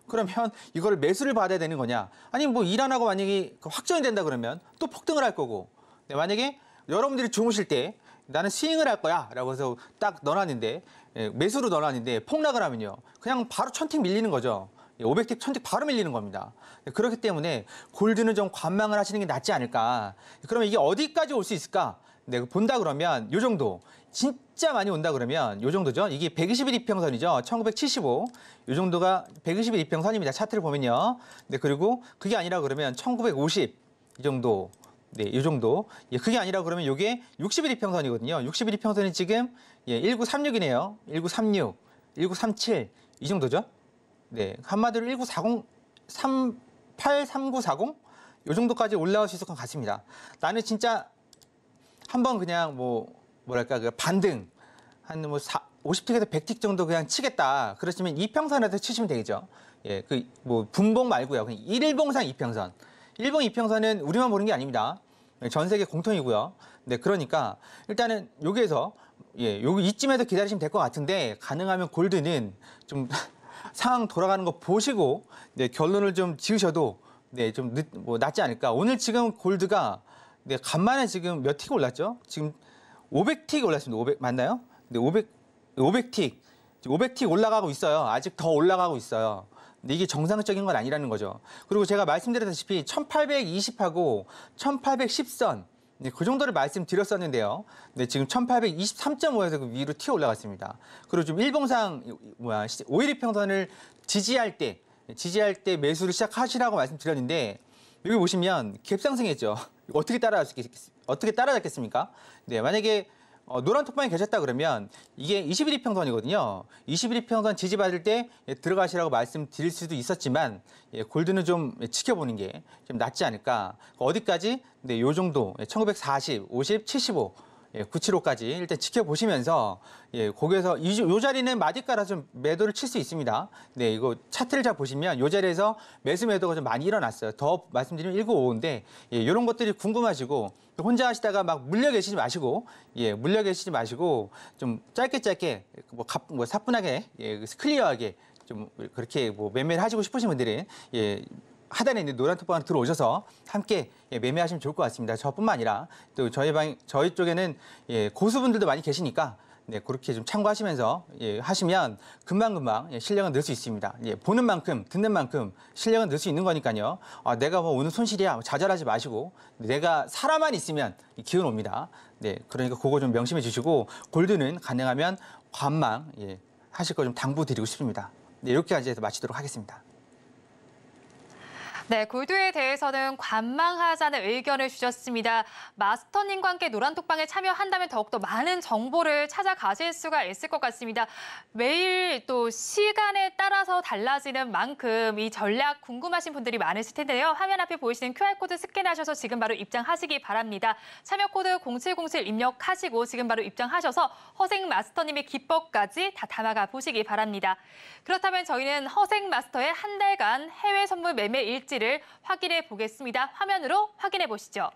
그러면 이걸 매수를 받아야 되는 거냐? 아니 일 안 하고 만약에 확정이 된다 그러면 또 폭등을 할 거고. 만약에 여러분들이 주무실 때 나는 스윙을 할 거야 라고 해서 딱 넣어놨는데 매수로 넣어놨는데 폭락을 하면요. 그냥 바로 1000틱 밀리는 거죠. 500틱, 1000틱 바로 밀리는 겁니다. 그렇기 때문에 골드는 좀 관망을 하시는 게 낫지 않을까. 그러면 이게 어디까지 올 수 있을까? 본다 그러면 요 정도. 진짜 많이 온다 그러면 요 정도죠. 이게 120일 이평선이죠. 1975. 요 정도가 120일 이평선입니다. 차트를 보면요. 그리고 그게 아니라 그러면 1950 이 정도. 이 정도. 그게 아니라 그러면 요게 60일 이평선이거든요. 60일 이평선이 지금 1936이네요. 1936, 1937 이 정도죠. 한마디로 1940, 383940 요 정도까지 올라올 수 있을 것 같습니다. 나는 진짜 한번 그냥 반등 한 50틱에서 100틱 정도 그냥 치겠다. 그러시면 이평선에서 치시면 되겠죠. 분봉 말고요. 그냥 일봉상 이평선. 일봉 이평선은 우리만 보는 게 아닙니다. 전 세계 공통이고요. 그러니까 일단은 여기에서 이쯤에서 기다리시면 될 것 같은데 가능하면 골드는 좀 상황 돌아가는 거 보시고 결론을 좀 지으셔도 좀 낫지 않을까. 오늘 지금 골드가 네, 간만에 지금 몇 틱 올랐죠? 지금 500틱 올랐습니다. 500 맞나요? 네, 500틱. 500틱 올라가고 있어요. 아직 더 올라가고 있어요. 근데 이게 정상적인 건 아니라는 거죠. 그리고 제가 말씀드렸다시피 1820하고 1810선 네, 그 정도를 말씀드렸었는데요. 네, 지금 1823.5에서 그 위로 튀어 올라갔습니다. 그리고 좀 일봉상 512평선을 지지할 때 매수를 시작하시라고 말씀드렸는데 여기 보시면 갭상승했죠. 어떻게 따라잡겠습니까? 네, 만약에 노란 톡방에 계셨다 그러면 이게 21이평선이거든요. 21이평선 지지받을 때 들어가시라고 말씀드릴 수도 있었지만 골드는 좀 지켜보는 게 좀 낫지 않을까. 어디까지? 네, 요 정도 1940, 50, 75, 975까지 일단 지켜보시면서 거기에서 요 자리는 마디가라 좀 매도를 칠 수 있습니다. 네, 이거 차트를 잘 보시면 요 자리에서 매수 매도가 좀 많이 일어났어요. 더 말씀드리면 1955인데 이런 것들이 궁금하시고 혼자 하시다가 막 물려 계시지 마시고 좀 짧게 사뿐하게 클리어하게 좀 그렇게 매매를 하시고 싶으신 분들은 하단에 있는 노란 톡방으로 들어오셔서 함께 매매하시면 좋을 것 같습니다. 저뿐만 아니라 또 저희 쪽에는 고수분들도 많이 계시니까 네, 그렇게 좀 참고하시면서 하시면 금방금방 실력은 늘 수 있습니다. 보는 만큼 듣는 만큼 실력은 늘 수 있는 거니까요. 내가 뭐 오늘 손실이야 좌절하지 마시고 내가 살아만 있으면 기운 옵니다. 네, 그러니까 그거 좀 명심해 주시고 골드는 가능하면 관망 하실 거 좀 당부드리고 싶습니다. 네, 이렇게까지 해서 마치도록 하겠습니다. 네, 골드에 대해서는 관망하자는 의견을 주셨습니다. 마스터님과 함께 노란톡방에 참여한다면 더욱더 많은 정보를 찾아가실 수가 있을 것 같습니다. 매일 또 시간에 따라서 달라지는 만큼 이 전략 궁금하신 분들이 많으실 텐데요. 화면 앞에 보이시는 QR코드 스캔하셔서 지금 바로 입장하시기 바랍니다. 참여코드 0707 입력하시고 지금 바로 입장하셔서 허생 마스터님의 기법까지 다 담아가 보시기 바랍니다. 그렇다면 저희는 허생 마스터의 한 달간 해외 선물 매매 일지를 확인해 보겠습니다. 화면으로 확인해 보시죠.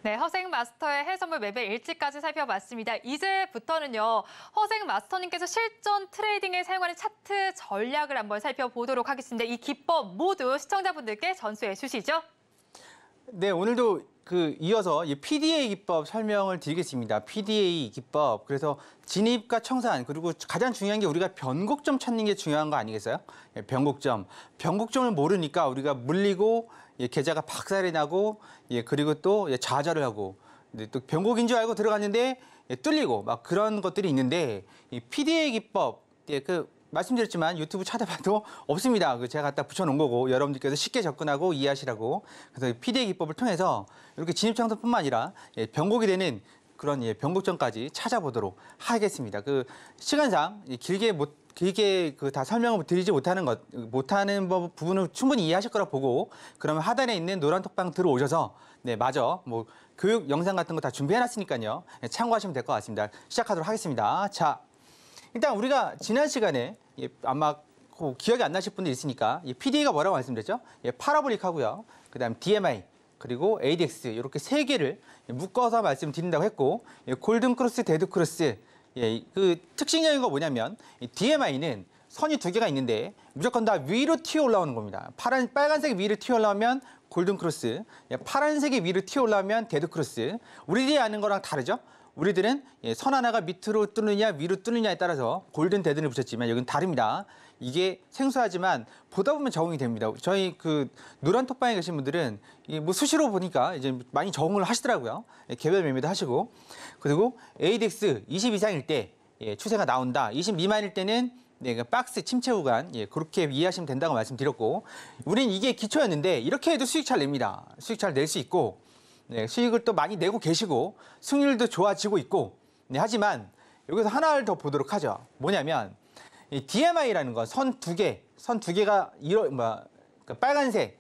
네, 허생 마스터의 해외선물 매매 일지까지 살펴봤습니다. 이제부터는요, 허생 마스터님께서 실전 트레이딩에 사용하는 차트 전략을 한번 살펴보도록 하겠습니다. 이 기법 모두 시청자분들께 전수해 주시죠. 네, 오늘도 이어서 이 PDA 기법 설명을 드리겠습니다. PDA 기법. 그래서 진입과 청산, 그리고 가장 중요한 게 우리가 변곡점 찾는 게 중요한 거 아니겠어요? 변곡점. 변곡점을 모르니까 우리가 물리고 계좌가 박살이 나고 그리고 또 좌절을 하고 또 변곡인 줄 알고 들어갔는데 뚫리고 막 그런 것들이 있는데 이 PDA 기법 말씀드렸지만 유튜브 찾아봐도 없습니다. 제가 갖다 붙여놓은 거고 여러분들께서 쉽게 접근하고 이해하시라고. 그래서 PDA 기법을 통해서 이렇게 진입창선뿐만 아니라 변곡이 되는 그런 변곡점까지 찾아보도록 하겠습니다. 시간상 길게 다 설명을 드리지 못하는 부분을 충분히 이해하실 거라 보고 그러면 하단에 있는 노란 톡방 들어오셔서 교육 영상 같은 거 다 준비해놨으니까요. 참고하시면 될 것 같습니다. 시작하도록 하겠습니다. 자, 일단 우리가 지난 시간에 아마 기억이 안 나실 분들 있으니까 PDA가 뭐라고 말씀드렸죠? 파라볼릭 하고요. 그다음 DMI, 그리고 ADX 이렇게 세 개를 묶어서 말씀드린다고 했고, 골든 크로스, 데드 크로스. 그 특징적인 거 뭐냐면 DMI는 선이 두 개가 있는데 무조건 다 위로 튀어 올라오는 겁니다. 빨간색이 위로 튀어 올라오면 골든 크로스, 파란색이 위로 튀어 올라오면 데드 크로스. 우리들이 아는 거랑 다르죠? 우리들은 선 하나가 밑으로 뜨느냐 위로 뜨느냐에 따라서 골든 데드를 붙였지만 여기는 다릅니다. 이게 생소하지만 보다 보면 적응이 됩니다. 저희 그 노란 톡방에 계신 분들은 뭐 수시로 보니까 이제 많이 적응을 하시더라고요. 개별 매매도 하시고. 그리고 ADX 20 이상일 때 추세가 나온다. 20 미만일 때는 박스 침체 구간, 그렇게 이해하시면 된다고 말씀드렸고, 우린 이게 기초였는데 이렇게 해도 수익 잘 냅니다. 수익 잘 낼 수 있고, 수익을 또 많이 내고 계시고 승률도 좋아지고 있고, 하지만 여기서 하나를 더 보도록 하죠. 뭐냐면 이 DMI라는 건 선 두 개가 빨간색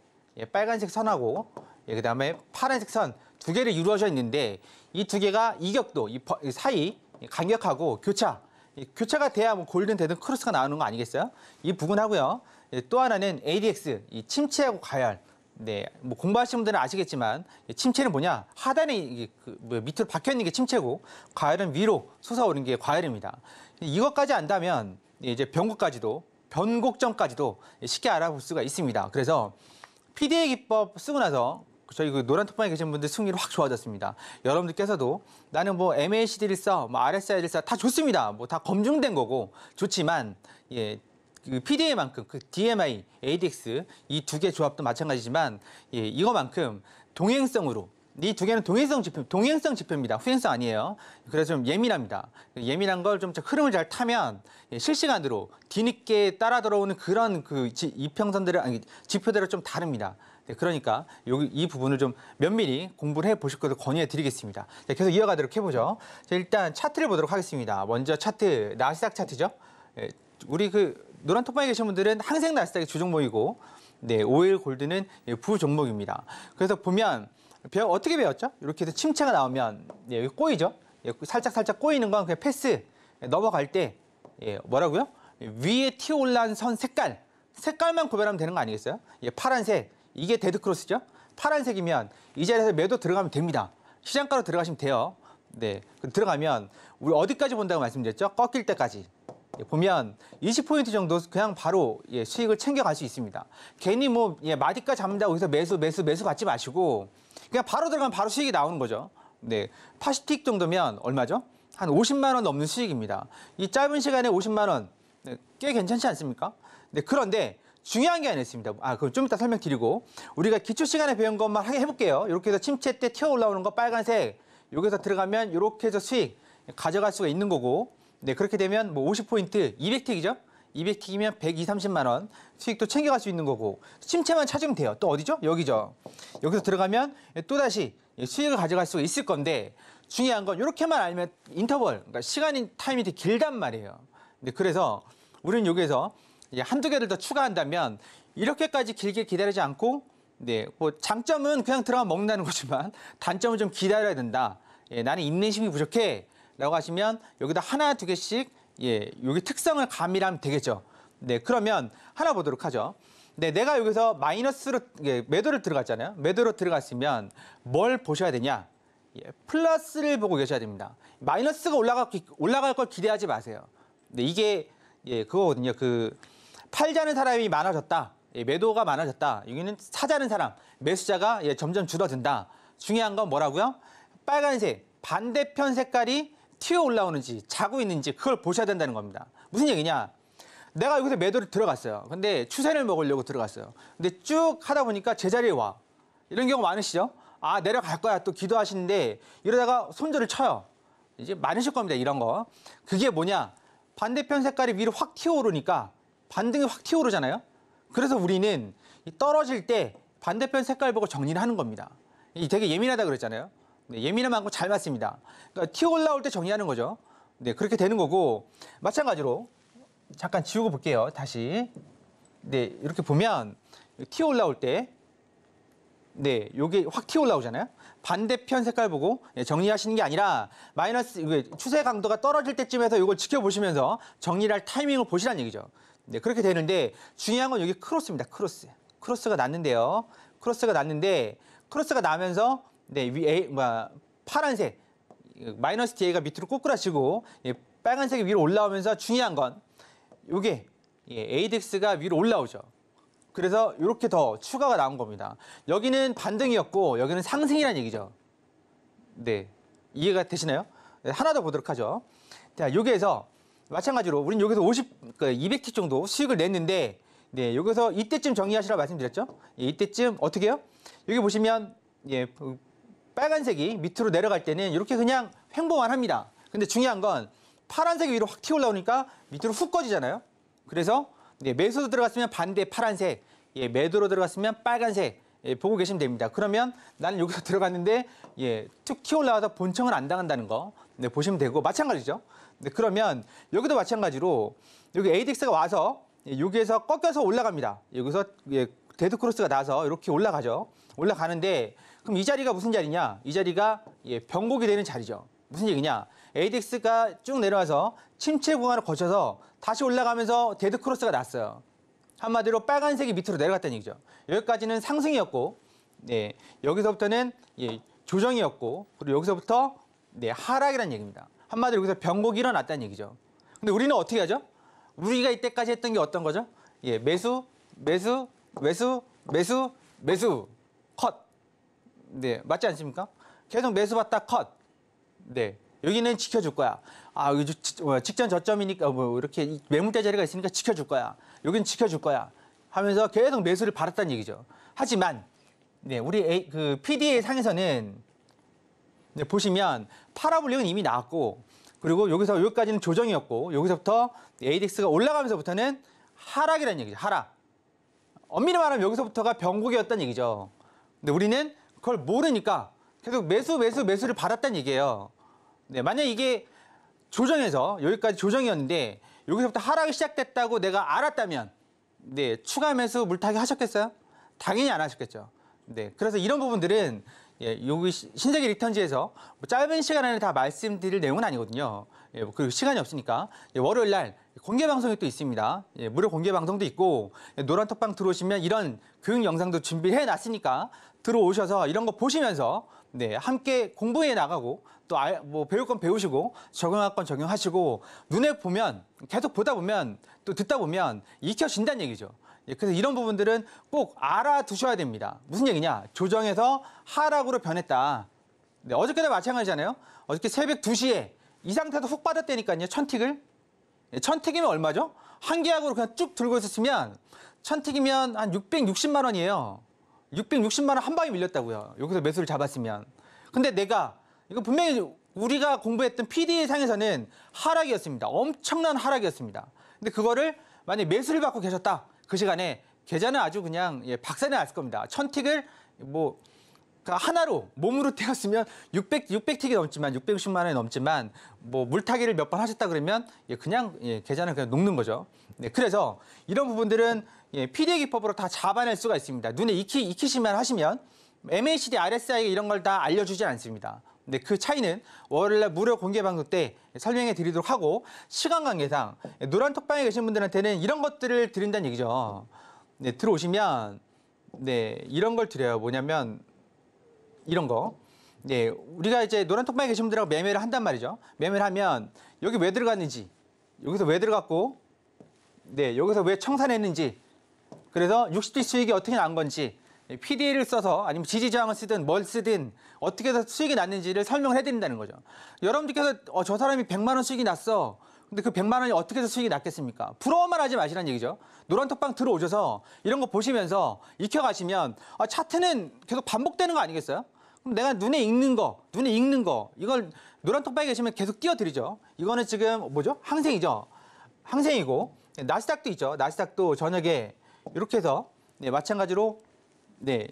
선하고 그다음에 파란색 선 두 개를 이루어져 있는데 이 두 개가 이격도 사이 간격하고 교차가 돼야 뭐 골든 데드 크로스가 나오는 거 아니겠어요? 이 부분하고요. 또 하나는 ADX, 이 침체하고 과열. 뭐 공부하시는 분들은 아시겠지만 침체는 뭐냐? 하단에 밑으로 박혀 있는 게 침체고 과열은 위로 솟아오르는 게 과열입니다. 이것까지 안다면 이제 변곡점까지도 쉽게 알아볼 수가 있습니다. 그래서 PDA 기법 쓰고 나서 저희 그 노란 톡방에 계신 분들 승률이 확 좋아졌습니다. 여러분들께서도 나는 뭐 MACD를 써, 뭐 RSI를 써, 다 좋습니다. 뭐 다 검증된 거고 좋지만 그 PDA만큼 그 DMI, ADX 이 두 개 조합도 마찬가지지만 이거만큼 동행성으로 이 두 개는 동행성 지표입니다. 후행성 아니에요. 그래서 좀 예민합니다. 예민한 걸 좀 흐름을 잘 타면 실시간으로 뒤늦게 따라 들어오는 그런 그 지표대로 좀 다릅니다. 그러니까 이 부분을 좀 면밀히 공부를 해보실 것을 권유해 드리겠습니다. 계속 이어가도록 해보죠. 일단 차트를 보도록 하겠습니다. 먼저 차트, 나스닥 차트죠. 우리 그 노란 톡방에 계신 분들은 항생 나스닥이 주종목이고 5일 골드는 부종목입니다. 그래서 보면 어떻게 배웠죠? 이렇게 해서 침체가 나오면 여기 꼬이죠. 살짝 꼬이는 건 그냥 패스 넘어갈 때 뭐라고요? 위에 튀어 올라온 선 색깔만 구별하면 되는 거 아니겠어요? 파란색, 이게 데드 크로스죠? 파란색이면 이 자리에서 매도 들어가면 됩니다. 시장가로 들어가시면 돼요. 들어가면 우리 어디까지 본다고 말씀드렸죠? 꺾일 때까지. 보면 20포인트 정도 그냥 바로 수익을 챙겨갈 수 있습니다. 괜히 뭐 마디가 잡는다고 여기서 매수 갖지 마시고 그냥 바로 들어가면 바로 수익이 나오는 거죠. 파시틱 정도면 얼마죠? 한 50만 원 넘는 수익입니다. 이 짧은 시간에 50만 원 꽤 괜찮지 않습니까? 그런데 중요한 게 하나 있습니다. 그럼 좀 이따 설명드리고 우리가 기초 시간에 배운 것만 해볼게요. 이렇게 해서 침체 때 튀어 올라오는 거 빨간색 여기서 들어가면 이렇게 해서 수익 가져갈 수가 있는 거고 그렇게 되면 뭐 50포인트 200틱이죠? 200틱이면 120~130만 원 수익도 챙겨갈 수 있는 거고 침체만 찾으면 돼요. 또 어디죠? 여기죠. 여기서 들어가면 또다시 수익을 가져갈 수가 있을 건데 중요한 건 이렇게만 알면 인터벌, 그러니까 시간이 타임이 되게 길단 말이에요. 그래서 우리는 여기에서 한두 개를 더 추가한다면 이렇게까지 길게 기다리지 않고 뭐 장점은 그냥 들어가 먹는다는 거지만 단점은 좀 기다려야 된다. 나는 인내심이 부족해 라고 하시면 여기다 하나 두 개씩 여기 특성을 가미하면 되겠죠. 그러면 하나 보도록 하죠. 내가 여기서 마이너스로 매도를 들어갔잖아요. 매도로 들어갔으면 뭘 보셔야 되냐? 플러스를 보고 계셔야 됩니다. 마이너스가 올라갈 걸 기대하지 마세요. 이게 그거거든요. 그 팔자는 사람이 많아졌다. 매도가 많아졌다. 여기는 사자는 사람, 매수자가 점점 줄어든다. 중요한 건 뭐라고요? 빨간색 반대편 색깔이 튀어 올라오는지 자고 있는지 그걸 보셔야 된다는 겁니다. 무슨 얘기냐? 내가 여기서 매도를 들어갔어요. 근데 추세를 먹으려고 들어갔어요. 근데 쭉 하다 보니까 제자리에 와. 이런 경우 많으시죠? 내려갈 거야 또 기도하시는데 이러다가 손절을 쳐요. 이제 많으실 겁니다. 이런 거. 그게 뭐냐? 반대편 색깔이 위로 확 튀어오르니까 반등이 확 튀어오르잖아요. 그래서 우리는 떨어질 때 반대편 색깔 보고 정리를 하는 겁니다. 되게 예민하다 그랬잖아요. 예민한 만큼 잘 맞습니다. 그러니까 튀어 올라올 때 정리하는 거죠. 그렇게 되는 거고 마찬가지로 잠깐 지우고 볼게요. 다시. 이렇게 보면 튀어 올라올 때 요게 확 튀어 올라오잖아요. 반대편 색깔 보고 정리하시는 게 아니라 마이너스 추세 강도가 떨어질 때쯤에서 이걸 지켜보시면서 정리를 할 타이밍을 보시라는 얘기죠. 그렇게 되는데 중요한 건 여기 크로스입니다. 크로스가 났는데요. 크로스가 났는데 크로스가 나면서 네, 파란색 마이너스 DA가 밑으로 꼬꾸라지고 빨간색이 위로 올라오면서 중요한 건 이게 ADX가 위로 올라오죠. 그래서 이렇게 더 추가가 나온 겁니다. 여기는 반등이었고 여기는 상승이라는 얘기죠. 네, 이해가 되시나요? 네, 하나 더 보도록 하죠. 자, 여기에서 마찬가지로 우리는 여기서 200T 정도 수익을 냈는데 네, 여기서 이때쯤 정리하시라고 말씀드렸죠. 이때쯤 어떻게 해요? 여기 보시면 빨간색이 밑으로 내려갈 때는 이렇게 그냥 횡보만 합니다. 근데 중요한 건 파란색이 위로 확 튀어 올라오니까 밑으로 훅 꺼지잖아요. 그래서 매수로 들어갔으면 반대 파란색, 매도로 들어갔으면 빨간색 보고 계시면 됩니다. 그러면 나는 여기서 들어갔는데 툭 튀어 올라와서 본청을 안 당한다는 거 보시면 되고 마찬가지죠. 그러면 여기도 마찬가지로 여기 ADX가 와서 여기에서 꺾여서 올라갑니다. 여기서 데드 크로스가 나서 이렇게 올라가죠. 올라가는데 그럼 이 자리가 무슨 자리냐? 이 자리가 변곡이 되는 자리죠. 무슨 얘기냐? ADX가 쭉 내려와서 침체 구간을 거쳐서 다시 올라가면서 데드 크로스가 났어요. 한마디로 빨간색이 밑으로 내려갔다는 얘기죠. 여기까지는 상승이었고, 네, 여기서부터는 조정이었고, 그리고 여기서부터 하락이라는 얘기입니다. 한마디로 여기서 변곡이 일어났다는 얘기죠. 근데 우리는 어떻게 하죠? 우리가 이때까지 했던 게 어떤 거죠? 매수, 매수, 매수, 매수, 매수, 컷. 네, 맞지 않습니까? 계속 매수 받다 컷. 네, 여기는 지켜줄 거야. 아, 여기 직전 저점이니까 뭐 이렇게 매물대 자리가 있으니까 지켜줄 거야. 여기는 지켜줄 거야. 하면서 계속 매수를 받았다는 얘기죠. 하지만 네, 우리 그 PDA 상에서는 보시면 파라볼릭은 이미 나왔고 그리고 여기서 여기까지는 조정이었고 여기서부터 ADX가 올라가면서부터는 하락이라는 얘기죠. 하락. 엄밀히 말하면 여기서부터가 변곡이었다는 얘기죠. 근데 우리는 그걸 모르니까 계속 매수를 받았다는 얘기예요. 네, 만약 이게 조정에서 여기까지 조정이었는데 여기서부터 하락이 시작됐다고 내가 알았다면 네, 추가 매수 물타기 하셨겠어요? 당연히 안 하셨겠죠. 네, 그래서 이런 부분들은 여기 신세계 리턴즈에서 짧은 시간 안에 다 말씀드릴 내용은 아니거든요. 그리고 시간이 없으니까 월요일 날 공개 방송이 또 있습니다. 무료 공개 방송도 있고 노란톡방 들어오시면 이런 교육 영상도 준비해 놨으니까 들어오셔서 이런 거 보시면서 네, 함께 공부해 나가고 또 뭐 배울 건 배우시고 적용할 건 적용하시고 눈에 보면 계속 보다 보면 또 듣다 보면 익혀진다는 얘기죠. 그래서 이런 부분들은 꼭 알아두셔야 됩니다. 무슨 얘기냐? 조정에서 하락으로 변했다. 네, 어저께도 마찬가지잖아요. 어저께 새벽 2시에 이 상태도 훅 빠졌다니까요. 1000틱을. 1000틱이면 얼마죠? 한 계약으로 그냥 쭉 들고 있었으면 1000틱이면 한 660만 원이에요. 660만 원 한 방에 밀렸다고요. 여기서 매수를 잡았으면. 근데 내가 이거 분명히 우리가 공부했던 PDA 상에서는 하락이었습니다. 엄청난 하락이었습니다. 근데 그거를 만약에 매수를 받고 계셨다. 그 시간에 계좌는 아주 그냥 박살이 났을 겁니다. 1000틱을 뭐 하나로 몸으로 태웠으면 600틱이 넘지만 660만 원이 넘지만 뭐 물타기를 몇 번 하셨다 그러면 그냥 계좌는 그냥 녹는 거죠. 네, 그래서 이런 부분들은 PDA 기법으로 다 잡아낼 수가 있습니다. 눈에 익히시면 하시면 MACD, RSI 이런 걸 다 알려주지 않습니다. 근데 그 차이는 월요일날 무료 공개 방송 때 설명해 드리도록 하고 시간 관계상 노란 톡방에 계신 분들한테는 이런 것들을 드린다는 얘기죠. 네, 들어오시면 네, 이런 걸 드려요. 뭐냐면 이런 거. 네, 우리가 이제 노란 톡방에 계신 분들하고 매매를 한단 말이죠. 매매를 하면 여기 왜 들어갔는지, 여기서 왜 들어갔고, 네, 여기서 왜 청산했는지, 그래서 60대 수익이 어떻게 난 건지, PDA를 써서 아니면 지지저항을 쓰든 뭘 쓰든 어떻게 해서 수익이 났는지를 설명을 해드린다는 거죠. 여러분들께서 저 사람이 100만 원 수익이 났어. 근데 그 100만 원이 어떻게 해서 수익이 났겠습니까? 부러워만 하지 마시라는 얘기죠. 노란톡방 들어오셔서 이런 거 보시면서 익혀가시면 차트는 계속 반복되는 거 아니겠어요? 그럼 내가 눈에 익는 거 이걸 노란톡방에 계시면 계속 띄워드리죠. 이거는 지금 뭐죠? 항생이죠. 항생이고 나스닥도 있죠. 나스닥도 저녁에 이렇게 해서 마찬가지로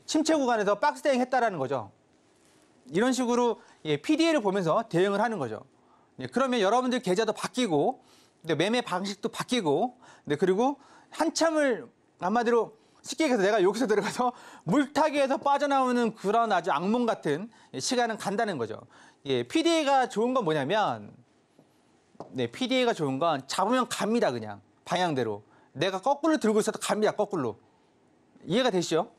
침체 구간에서 박스 대응 했다라는 거죠. 이런 식으로 PDA를 보면서 대응을 하는 거죠. 그러면 여러분들 계좌도 바뀌고 매매 방식도 바뀌고 그리고 한참을 한마디로 쉽게 얘기해서 내가 여기서 들어가서 물타기에서 빠져나오는 그런 아주 악몽 같은 시간은 간다는 거죠. PDA가 좋은 건 뭐냐면 PDA가 좋은 건 잡으면 갑니다. 그냥 방향대로. 내가 거꾸로 들고 있어도 갑니다. 거꾸로. 이해가 되시죠?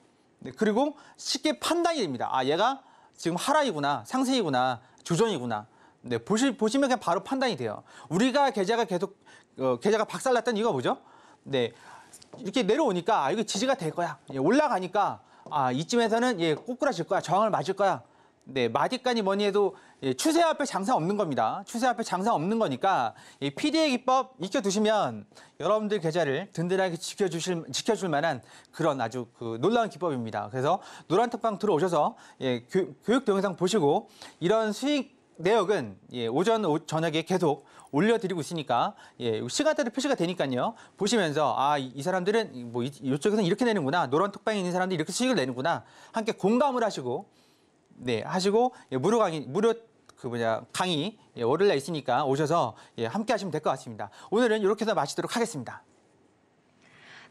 네, 그리고 쉽게 판단이 됩니다. 아, 얘가 지금 하락이구나, 상승이구나, 조정이구나. 네, 보시면 그냥 바로 판단이 돼요. 우리가 계좌가 계좌가 박살났던 이유가 뭐죠? 네, 이렇게 내려오니까 이게 지지가 될 거야. 예, 올라가니까 이쯤에서는 꼬꾸라질 거야, 저항을 맞을 거야. 네, 맞이까지 뭐니 해도 추세 앞에 장사 없는 겁니다. 추세 앞에 장사 없는 거니까 PD의 기법 익혀두시면 여러분들 계좌를 든든하게 지켜줄 만한 그런 아주 놀라운 기법입니다. 그래서 노란톡방 들어오셔서 교육 동영상 보시고 이런 수익 내역은 오전 저녁에 계속 올려드리고 있으니까 시간대로 표시가 되니까요. 보시면서 이 사람들은 뭐 이쪽에서는 이렇게 내는구나. 노란톡방에 있는 사람들이 이렇게 수익을 내는구나. 함께 공감을 하시고 무료 강의 월요일날 있으니까 오셔서 함께 하시면 될 것 같습니다. 오늘은 이렇게 해서 마치도록 하겠습니다.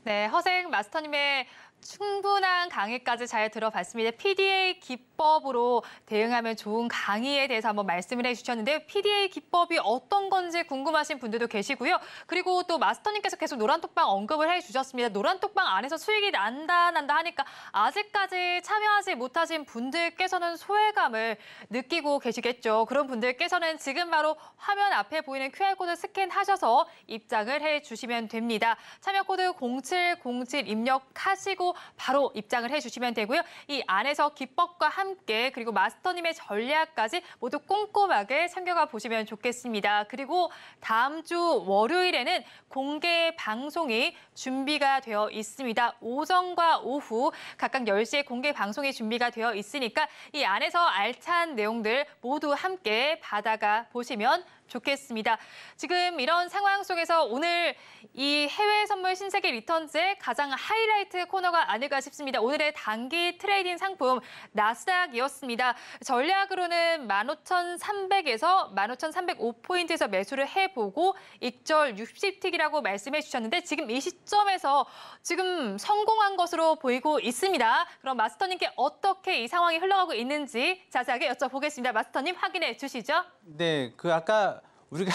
네, 허생 마스터님의 충분한 강의까지 잘 들어봤습니다. PDA 기법으로 대응하면 좋은 강의에 대해서 한번 말씀을 해주셨는데요. PDA 기법이 어떤 건지 궁금하신 분들도 계시고요. 그리고 또 마스터님께서 계속 노란톡방 언급을 해주셨습니다. 노란톡방 안에서 수익이 난다 하니까 아직까지 참여하지 못하신 분들께서는 소외감을 느끼고 계시겠죠. 그런 분들께서는 지금 바로 화면 앞에 보이는 QR코드 스캔하셔서 입장을 해주시면 됩니다. 참여코드 0707 입력하시고 바로 입장을 해주시면 되고요. 이 안에서 기법과 함께 그리고 마스터님의 전략까지 모두 꼼꼼하게 챙겨가 보시면 좋겠습니다. 그리고 다음 주 월요일에는 공개 방송이 준비가 되어 있습니다. 오전과 오후 각각 10시에 공개 방송이 준비가 되어 있으니까 이 안에서 알찬 내용들 모두 함께 받아가 보시면 좋겠습니다. 지금 이런 상황 속에서 오늘 이 해외 선물 신세계 리턴즈의 가장 하이라이트 코너가 아닐까 싶습니다. 오늘의 단기 트레이딩 상품 나스닥이었습니다. 전략으로는 15,300에서 15,305포인트에서 매수를 해보고 익절 60틱이라고 말씀해 주셨는데 지금 이 시점에서 지금 성공한 것으로 보이고 있습니다. 그럼 마스터님께 어떻게 이 상황이 흘러가고 있는지 자세하게 여쭤보겠습니다. 마스터님 확인해 주시죠. 네, 아까 우리가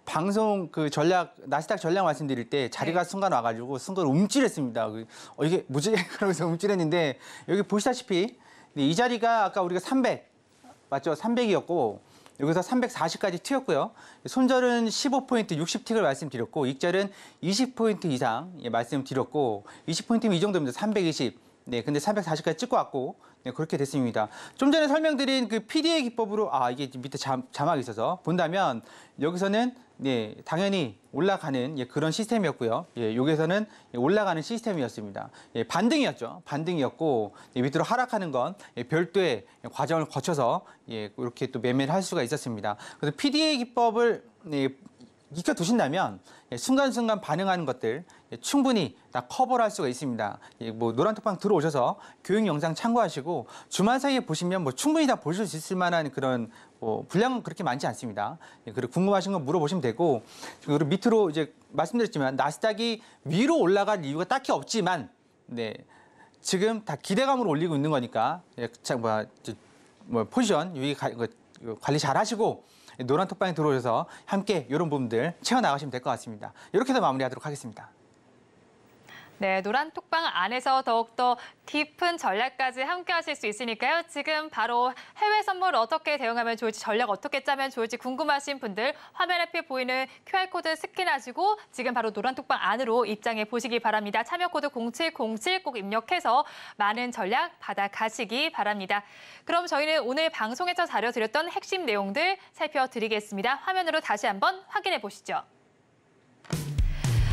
방송 나스닥 전략 말씀드릴 때 자리가 순간 와가지고 순간 움찔했습니다. 이게 뭐지? 그러면서 움찔했는데 여기 보시다시피 이 자리가 아까 우리가 300 맞죠? 300이었고 여기서 340까지 튀었고요. 손절은 15포인트 60틱을 말씀드렸고 익절은 20포인트 이상 말씀드렸고 20포인트면 이 정도입니다. 320. 네, 근데 340까지 찍고 왔고 그렇게 됐습니다. 좀 전에 설명드린 PDA 기법으로 이게 밑에 자막이 있어서 본다면 여기서는 당연히 올라가는 그런 시스템이었고요. 여기서는 올라가는 시스템이었습니다. 반등이었죠. 반등이었고 밑으로 하락하는 건 별도의 과정을 거쳐서 이렇게 또 매매를 할 수가 있었습니다. 그래서 PDA 기법을 익혀두신다면 순간순간 반응하는 것들 충분히 다 커버를 할 수가 있습니다. 노란톡방 들어오셔서 교육 영상 참고하시고 주말 사이에 보시면 충분히 다 보실 수 있을 만한 그런 분량은 그렇게 많지 않습니다. 그리고 궁금하신 건 물어보시면 되고 그리고 밑으로 말씀드렸지만 나스닥이 위로 올라갈 이유가 딱히 없지만 지금 다 기대감으로 올리고 있는 거니까 포지션 유의 관리 잘 하시고 노란톡방에 들어오셔서 함께 이런 부분들 채워나가시면 될 것 같습니다. 이렇게 해서 마무리하도록 하겠습니다. 네, 노란톡방 안에서 더욱더 깊은 전략까지 함께 하실 수 있으니까요. 지금 바로 해외 선물 어떻게 대응하면 좋을지, 전략 어떻게 짜면 좋을지 궁금하신 분들 화면 앞에 보이는 QR코드 스캔하시고 지금 바로 노란톡방 안으로 입장해 보시기 바랍니다. 참여코드 0707 꼭 입력해서 많은 전략 받아가시기 바랍니다. 그럼 저희는 오늘 방송에서 다뤄드렸던 핵심 내용들 살펴드리겠습니다. 화면으로 다시 한번 확인해 보시죠.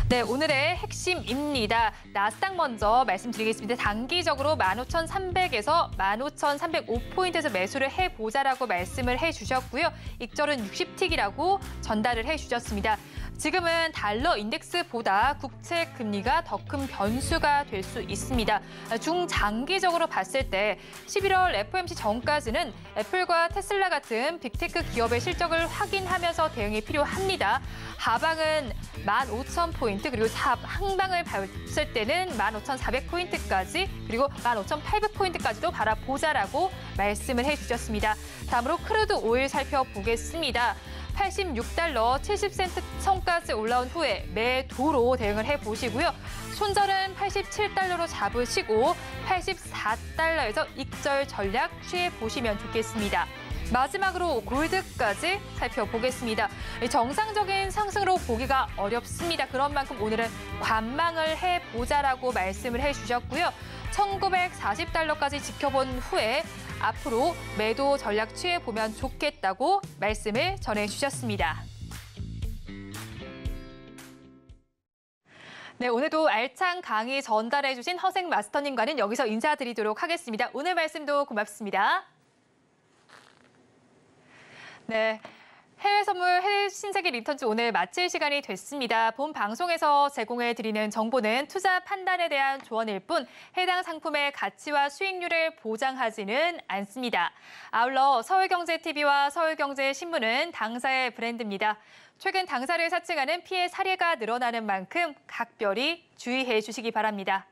네, 오늘의 핵심입니다. 나스닥 먼저 말씀드리겠습니다. 단기적으로 15,300에서 15,305포인트에서 매수를 해보자라고 말씀을 해주셨고요. 익절은 60틱이라고 전달을 해주셨습니다. 지금은 달러 인덱스보다 국채 금리가 더 큰 변수가 될 수 있습니다. 중장기적으로 봤을 때 11월 FOMC 전까지는 애플과 테슬라 같은 빅테크 기업의 실적을 확인하면서 대응이 필요합니다. 하방은 15,000포인트 그리고 상방을 봤을 때는 15,400포인트까지 그리고 15,800포인트까지도 바라보자라고 말씀을 해주셨습니다. 다음으로 크루드 오일 살펴보겠습니다. 86달러 70센트 선까지 올라온 후에 매도로 대응을 해보시고요. 손절은 87달러로 잡으시고 84달러에서 익절 전략 취해보시면 좋겠습니다. 마지막으로 골드까지 살펴보겠습니다. 정상적인 상승으로 보기가 어렵습니다. 그런 만큼 오늘은 관망을 해보자라고 말씀을 해주셨고요. 1940달러까지 지켜본 후에 앞으로 매도 전략 취해보면 좋겠다고 말씀을 전해주셨습니다. 네, 오늘도 알찬 강의 전달해주신 허생 마스터님과는 여기서 인사드리도록 하겠습니다. 오늘 말씀도 고맙습니다. 네, 해외 선물 해외 신세계 리턴즈 오늘 마칠 시간이 됐습니다. 본 방송에서 제공해드리는 정보는 투자 판단에 대한 조언일 뿐 해당 상품의 가치와 수익률을 보장하지는 않습니다. 아울러 서울경제TV와 서울경제신문은 당사의 브랜드입니다. 최근 당사를 사칭하는 피해 사례가 늘어나는 만큼 각별히 주의해 주시기 바랍니다.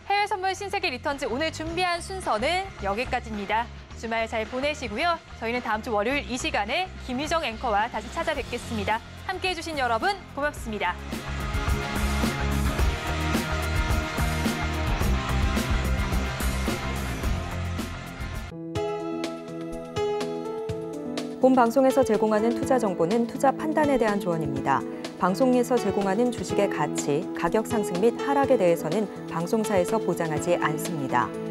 해외 선물 신세계 리턴즈 오늘 준비한 순서는 여기까지입니다. 주말 잘 보내시고요. 저희는 다음 주 월요일 이 시간에 김유정 앵커와 다시 찾아뵙겠습니다. 함께해 주신 여러분 고맙습니다. 본 방송에서 제공하는 투자 정보는 투자 판단에 대한 조언입니다. 방송에서 제공하는 주식의 가치, 가격 상승 및 하락에 대해서는 방송사에서 보장하지 않습니다.